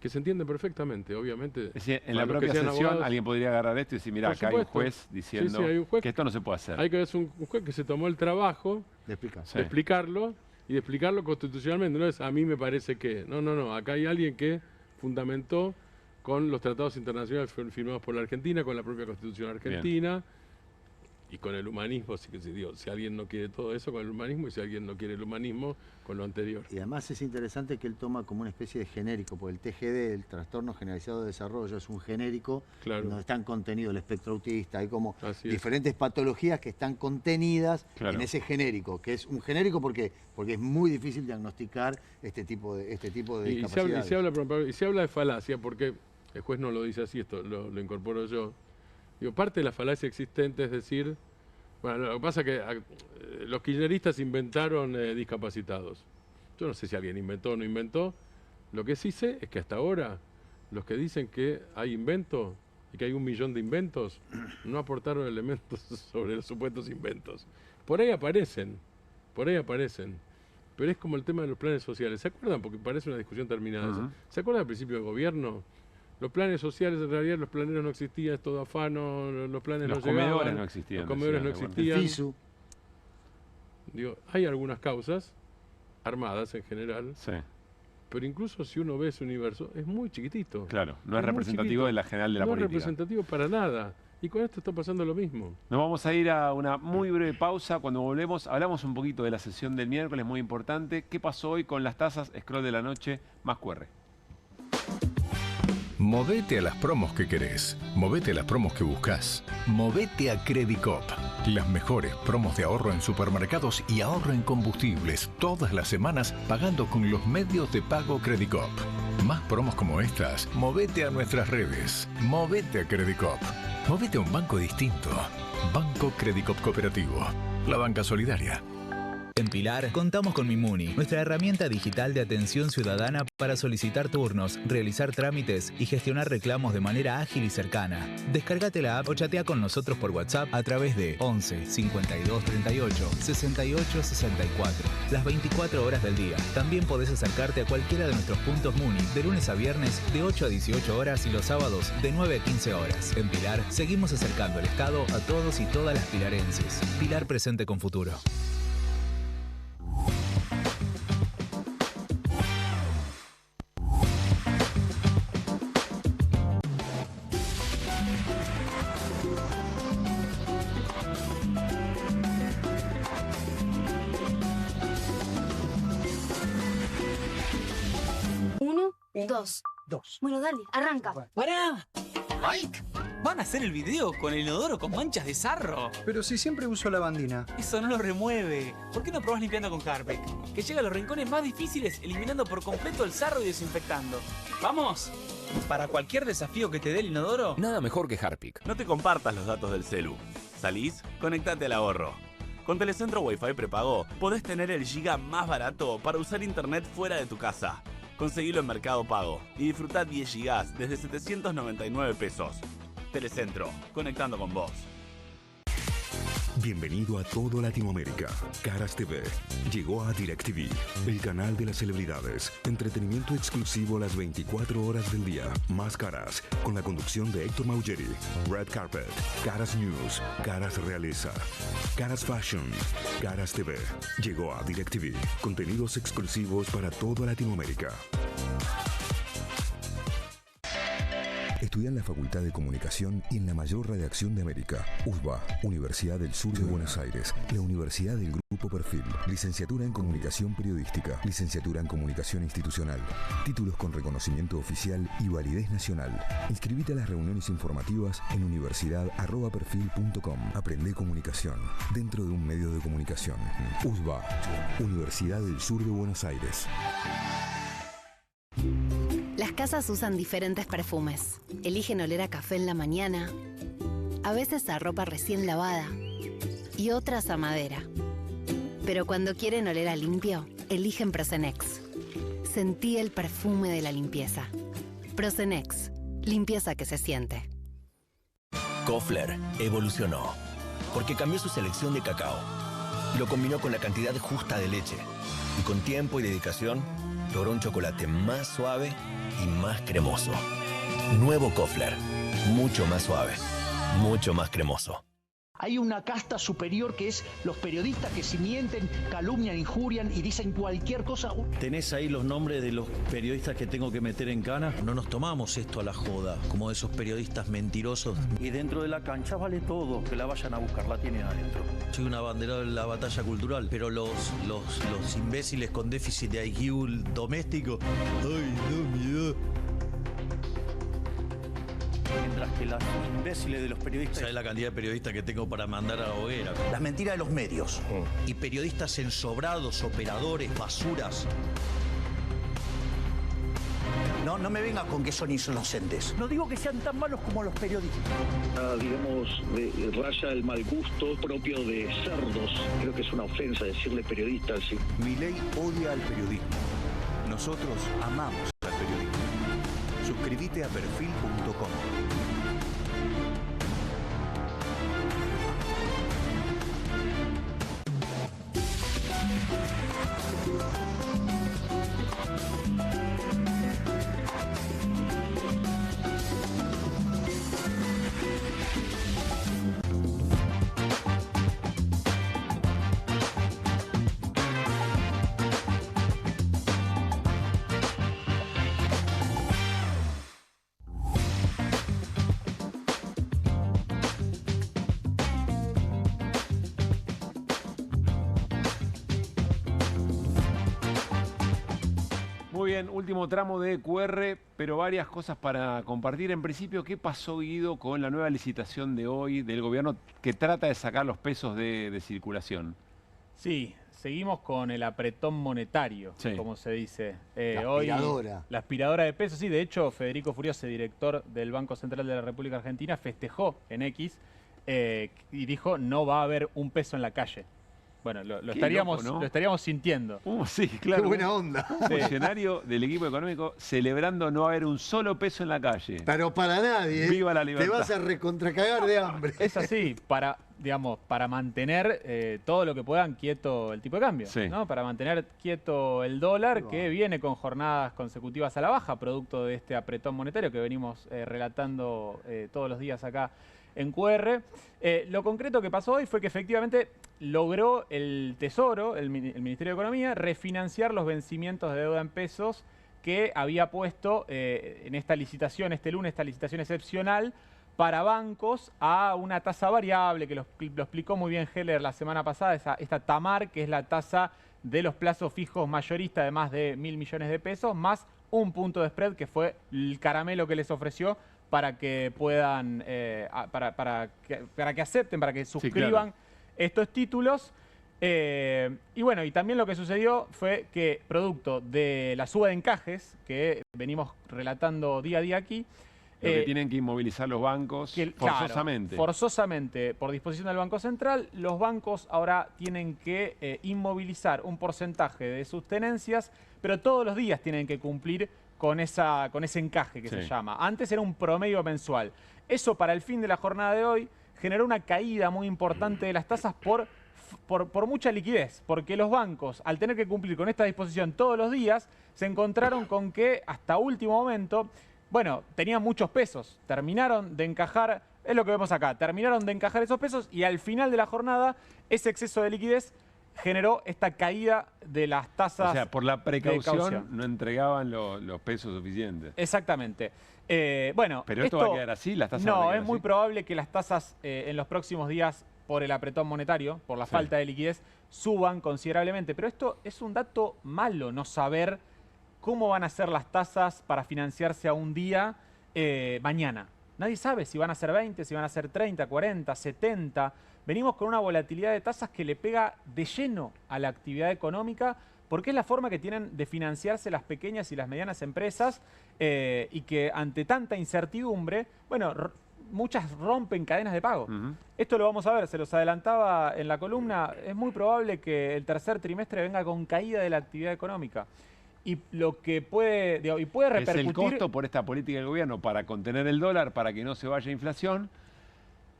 Que se entiende perfectamente, obviamente. Es decir, en la propia sesión abogados, alguien podría agarrar esto y decir, mira, acá hay un juez diciendo hay un juez, que esto no se puede hacer. Hay que ver un juez que se tomó el trabajo de explicarlo y de explicarlo constitucionalmente. No es a mí me parece que... No. Acá hay alguien que fundamentó con los tratados internacionales firmados por la Argentina, con la propia Constitución argentina. Y con el humanismo, si alguien no quiere todo eso, con el humanismo, y si alguien no quiere el humanismo, con lo anterior. Y además es interesante que él toma como una especie de genérico, porque el TGD, el Trastorno Generalizado de Desarrollo, es un genérico donde están contenidos el espectro autista, hay como diferentes patologías que están contenidas en ese genérico, que es un genérico porque es muy difícil diagnosticar este tipo de discapacidades. Y se habla de falacia, porque el juez no lo dice así, esto lo incorporo yo. Digo, parte de la falacia existente es decir, bueno, lo que pasa es que los kirchneristas inventaron discapacitados. Yo no sé si alguien inventó o no inventó. Lo que sí sé es que hasta ahora los que dicen que hay invento y que hay 1 millón de inventos no aportaron elementos sobre los supuestos inventos. Por ahí aparecen, pero es como el tema de los planes sociales. ¿Se acuerdan? Porque parece una discusión terminada. ¿Se acuerdan del principio de gobierno? Los planes sociales, en realidad los planeros no existían, es todo afano, los planes no llegaban. Los comedores no existían. Los comedores no existían. El FISU. Digo, hay algunas causas, armadas en general, pero incluso si uno ve ese universo, es muy chiquitito. Claro, no es representativo de la general de la política. No es representativo para nada. Y con esto está pasando lo mismo. Nos vamos a ir a una muy breve pausa. Cuando volvemos, hablamos un poquito de la sesión del miércoles, muy importante. ¿Qué pasó hoy con las tasas? Scroll de la noche, más QR. Movete a las promos que querés. Movete a las promos que buscas. Movete a Credicop. Las mejores promos de ahorro en supermercados y ahorro en combustibles todas las semanas pagando con los medios de pago Credicop. Más promos como estas, movete a nuestras redes. Movete a Credicop. Movete a un banco distinto. Banco Credicop Cooperativo. La banca solidaria. En Pilar, contamos con Mimuni, nuestra herramienta digital de atención ciudadana para solicitar turnos, realizar trámites y gestionar reclamos de manera ágil y cercana. Descárgate la app o chatea con nosotros por WhatsApp a través de 11 52 38 68 64, las 24 horas del día. También podés acercarte a cualquiera de nuestros puntos Muni de lunes a viernes de 8 a 18 horas y los sábados de 9 a 15 horas. En Pilar, seguimos acercando el Estado a todos y todas las pilarenses. Pilar presente con futuro. Dos. Bueno, dale, arranca. ¡Pará! ¡Mike! ¿Van a hacer el video con el inodoro con manchas de sarro? Pero si siempre uso lavandina. Eso no lo remueve. ¿Por qué no probás limpiando con Harpic? Que llega a los rincones más difíciles, eliminando por completo el sarro y desinfectando. ¡Vamos! Para cualquier desafío que te dé el inodoro, nada mejor que Harpic. No te compartas los datos del celu. ¿Salís? Conectate al ahorro. Con Telecentro Wi-Fi prepago, podés tener el giga más barato para usar internet fuera de tu casa. Conseguilo en Mercado Pago y disfrutá 10 gigas desde 799 pesos. Telecentro, conectando con vos. Bienvenido a todo Latinoamérica. Caras TV llegó a DirecTV, el canal de las celebridades. Entretenimiento exclusivo las 24 horas del día. Más Caras, con la conducción de Héctor Maugeri. Red Carpet, Caras News, Caras Realeza, Caras Fashion, Caras TV. Llegó a DirecTV. Contenidos exclusivos para toda Latinoamérica. Estudia en la Facultad de Comunicación y en la mayor redacción de América. USBA, Universidad del Sur de Buenos Aires. La Universidad del Grupo Perfil. Licenciatura en Comunicación Periodística. Licenciatura en Comunicación Institucional. Títulos con reconocimiento oficial y validez nacional. Inscribite a las reuniones informativas en universidad@perfil.com. Aprende comunicación dentro de un medio de comunicación. USBA, Universidad del Sur de Buenos Aires. Las casas usan diferentes perfumes. Eligen oler a café en la mañana, a veces a ropa recién lavada y otras a madera. Pero cuando quieren oler a limpio, eligen Prosenex. Sentí el perfume de la limpieza. Prosenex, limpieza que se siente. Koffler evolucionó porque cambió su selección de cacao. Lo combinó con la cantidad justa de leche y con tiempo y dedicación logró un chocolate más suave y más cremoso. Nuevo Koffler, mucho más suave, mucho más cremoso. Hay una casta superior que es los periodistas que si mienten, calumnian, injurian y dicen cualquier cosa. ¿Tenés ahí los nombres de los periodistas que tengo que meter en cana? No nos tomamos esto a la joda, como esos periodistas mentirosos. Y dentro de la cancha vale todo, que la vayan a buscar, la tienen adentro. Soy un abanderado de la batalla cultural, pero los imbéciles con déficit de IQ doméstico, ¡ay, no, miedo! Mientras que los imbéciles de los periodistas... ¿Sabes la cantidad de periodistas que tengo para mandar a la hoguera? Las mentiras de los medios. Y periodistas ensobrados, operadores, basuras. No me vengas con que son inocentes. No digo que sean tan malos como los periodistas. Digamos, raya el mal gusto propio de cerdos. Creo que es una ofensa decirle periodistas. Sí. Milei odia al periodismo. Nosotros amamos al periodismo. Suscríbete a perfil.com. Muy bien, último tramo de QR, pero varias cosas para compartir. En principio, ¿qué pasó, Guido, con la nueva licitación de hoy del gobierno que trata de sacar los pesos de circulación? Sí, seguimos con el apretón monetario, como se dice. La hoy, aspiradora. La aspiradora de pesos, sí. De hecho, Federico Furiose, director del Banco Central de la República Argentina, festejó en X y dijo no va a haber un peso en la calle. Bueno, lo estaríamos sintiendo. Sí, claro. Qué buena onda. Un funcionario del equipo económico celebrando no haber un solo peso en la calle. Pero para nadie. Viva la libertad. Te vas a recontracagar de hambre. Es así, para mantener todo lo que puedan quieto el tipo de cambio, ¿no? Para mantener quieto el dólar, que viene con jornadas consecutivas a la baja, producto de este apretón monetario que venimos relatando todos los días acá en QR. Lo concreto que pasó hoy fue que efectivamente logró el Tesoro, el Ministerio de Economía, refinanciar los vencimientos de deuda en pesos que había puesto en esta licitación, este lunes, esta licitación excepcional para bancos a una tasa variable, que lo explicó muy bien Heller la semana pasada, esta TAMAR, que es la tasa de los plazos fijos mayoristas de más de 1.000 millones de pesos, más un punto de spread, que fue el caramelo que les ofreció para que puedan, para que acepten, para que suscriban estos títulos. Y bueno, y también lo que sucedió fue que, producto de la suba de encajes que venimos relatando día a día aquí, lo que tienen que inmovilizar los bancos forzosamente. Claro, forzosamente, por disposición del Banco Central, los bancos ahora tienen que inmovilizar un porcentaje de sus tenencias, pero todos los días tienen que cumplir con ese encaje que se llama. Antes era un promedio mensual. Eso, para el fin de la jornada de hoy, generó una caída muy importante de las tasas por mucha liquidez, porque los bancos, al tener que cumplir con esta disposición todos los días, se encontraron con que hasta último momento, bueno, tenían muchos pesos, terminaron de encajar, es lo que vemos acá, terminaron de encajar esos pesos y al final de la jornada ese exceso de liquidez generó esta caída de las tasas. O sea, por la precaución no entregaban los pesos suficientes. Exactamente. Bueno, pero esto va a quedar así, las tasas. No, es muy probable que las tasas en los próximos días, por el apretón monetario, por la falta de liquidez, suban considerablemente. Pero esto es un dato malo, no saber cómo van a ser las tasas para financiarse a un día mañana. Nadie sabe si van a ser 20, si van a ser 30, 40, 70. Venimos con una volatilidad de tasas que le pega de lleno a la actividad económica, porque es la forma que tienen de financiarse las pequeñas y las medianas empresas y que ante tanta incertidumbre, bueno, muchas rompen cadenas de pago. Esto lo vamos a ver, se los adelantaba en la columna, es muy probable que el tercer trimestre venga con caída de la actividad económica. Y lo que puede repercutir... Es el costo por esta política del gobierno para contener el dólar, para que no se vaya inflación.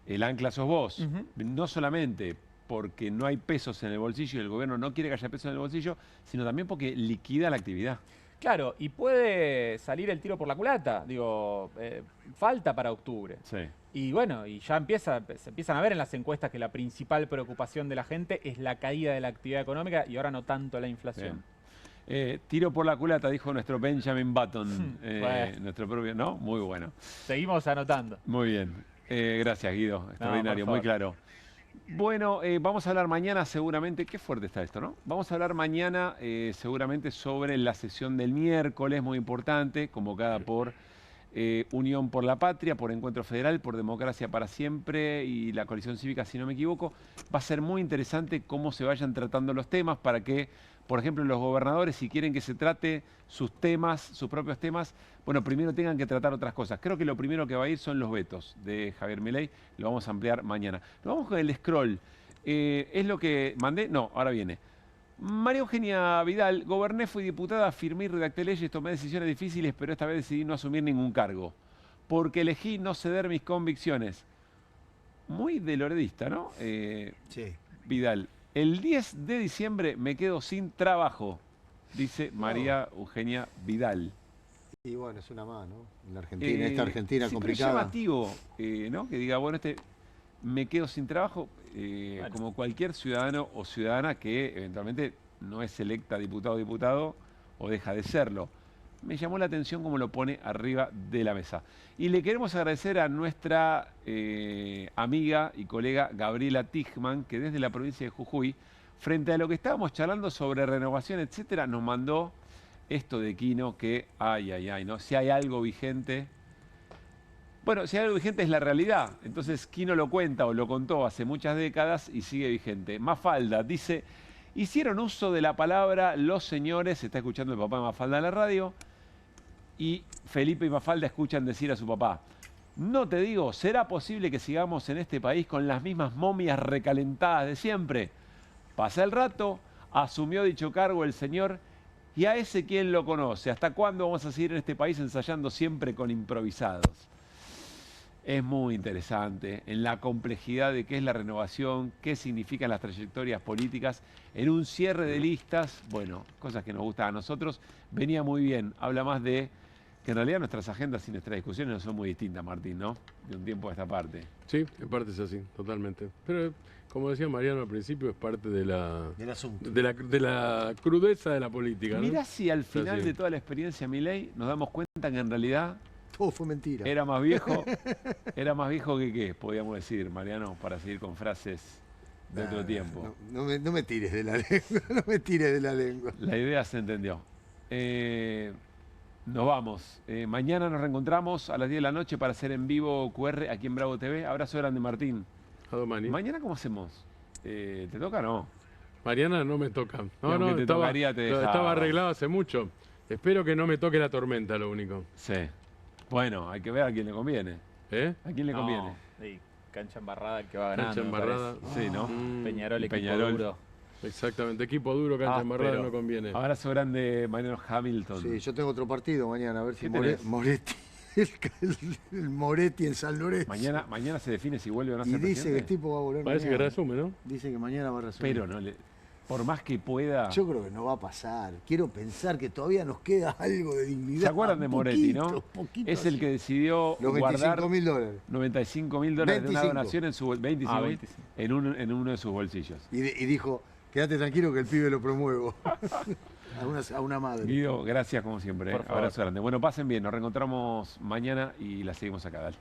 El ancla sos vos. No solamente porque no hay pesos en el bolsillo y el gobierno no quiere que haya pesos en el bolsillo, sino también porque liquida la actividad. Claro, y puede salir el tiro por la culata. Digo, falta para octubre. Sí. Y bueno, y ya se empiezan a ver en las encuestas que la principal preocupación de la gente es la caída de la actividad económica y ahora no tanto la inflación. Tiro por la culata, dijo nuestro Benjamin Button, nuestro propio, ¿no? Muy bueno. Seguimos anotando. Muy bien. Gracias, Guido. Extraordinario, muy claro. Bueno, vamos a hablar mañana seguramente, qué fuerte está esto, ¿no? Vamos a hablar mañana seguramente sobre la sesión del miércoles, muy importante, convocada por Unión por la Patria, por Encuentro Federal, por Democracia para Siempre y la Coalición Cívica, si no me equivoco. Va a ser muy interesante cómo se vayan tratando los temas para que, por ejemplo, los gobernadores, si quieren que se trate sus temas, sus propios temas, bueno, primero tengan que tratar otras cosas. Creo que lo primero que va a ir son los vetos de Javier Milei, lo vamos a ampliar mañana. Nos vamos con el scroll. ¿Es lo que mandé? No, ahora viene. María Eugenia Vidal, goberné, fui diputada, firmé y redacté leyes, tomé decisiones difíciles, pero esta vez decidí no asumir ningún cargo, porque elegí no ceder mis convicciones. Muy de loredista, ¿no? Sí. Vidal. El 10 de diciembre me quedo sin trabajo, dice María Eugenia Vidal. Y bueno, es una más, ¿no? En la Argentina, esta Argentina sí, complicada. Pero es llamativo, ¿no? Que diga, bueno, me quedo sin trabajo, como cualquier ciudadano o ciudadana que eventualmente no es electa diputado o diputado o deja de serlo. Me llamó la atención como lo pone arriba de la mesa. Y le queremos agradecer a nuestra amiga y colega Gabriela Tichman, que desde la provincia de Jujuy, frente a lo que estábamos charlando sobre renovación, etcétera, nos mandó esto de Quino que, ¿no? Si hay algo vigente. Bueno, si hay algo vigente es la realidad. Entonces Quino lo cuenta o lo contó hace muchas décadas y sigue vigente. Mafalda dice, hicieron uso de la palabra los señores, se está escuchando el papá de Mafalda en la radio, y Felipe y Mafalda escuchan decir a su papá, no te digo, ¿será posible que sigamos en este país con las mismas momias recalentadas de siempre? Pasa el rato, asumió dicho cargo el señor, y a ese quién lo conoce. ¿Hasta cuándo vamos a seguir en este país ensayando siempre con improvisados? Es muy interesante en la complejidad de qué es la renovación, qué significan las trayectorias políticas, en un cierre de listas, bueno, cosas que nos gustan a nosotros, venía muy bien. Habla más de que en realidad nuestras agendas y nuestras discusiones no son muy distintas, Martín, ¿no? De un tiempo a esta parte. Sí, en parte es así, totalmente. Pero como decía Mariano al principio, es parte de del asunto. De la crudeza de la política, ¿no? Mirá si al final de toda la experiencia Milei nos damos cuenta que en realidad todo fue mentira. Era más viejo que qué, podríamos decir, Mariano, para seguir con frases de otro tiempo. No me tires de la lengua, no me tires de la lengua. La idea se entendió. Nos vamos. Mañana nos reencontramos a las 10 de la noche para hacer en vivo QR aquí en Bravo TV. Abrazo grande, Martín. ¿Mañana cómo hacemos? ¿Te toca o no? Mañana no me toca. No, estaba arreglado hace mucho. Espero que no me toque la tormenta, lo único. Sí. Bueno, hay que ver a quién le conviene. ¿A quién le conviene? Sí, cancha embarrada el que va ganando. Cancha embarrada. Sí, ¿no? Peñarol, equipo duro. Exactamente, equipo duro, cancha embarrada no conviene. Abrazo grande, Mariano Hamilton. Sí, yo tengo otro partido mañana, a ver si Moretti. El Moretti en San Lorenzo. Mañana se define si vuelve o no a ser presidente. Y dice que el tipo va a volver mañana. Parece que reasume, ¿no? Dice que mañana va a resumir. Pero no por más que pueda... Yo creo que no va a pasar. Quiero pensar que todavía nos queda algo de dignidad. ¿Se acuerdan de Moretti, no? Es el que decidió los guardar $25.000. $95.000 de una donación en su 25, en uno de sus bolsillos. Y dijo, quédate tranquilo que el pibe lo promuevo. a una madre. Guido, gracias como siempre. Abrazo grande. Bueno, pasen bien. Nos reencontramos mañana y la seguimos acá. Dale.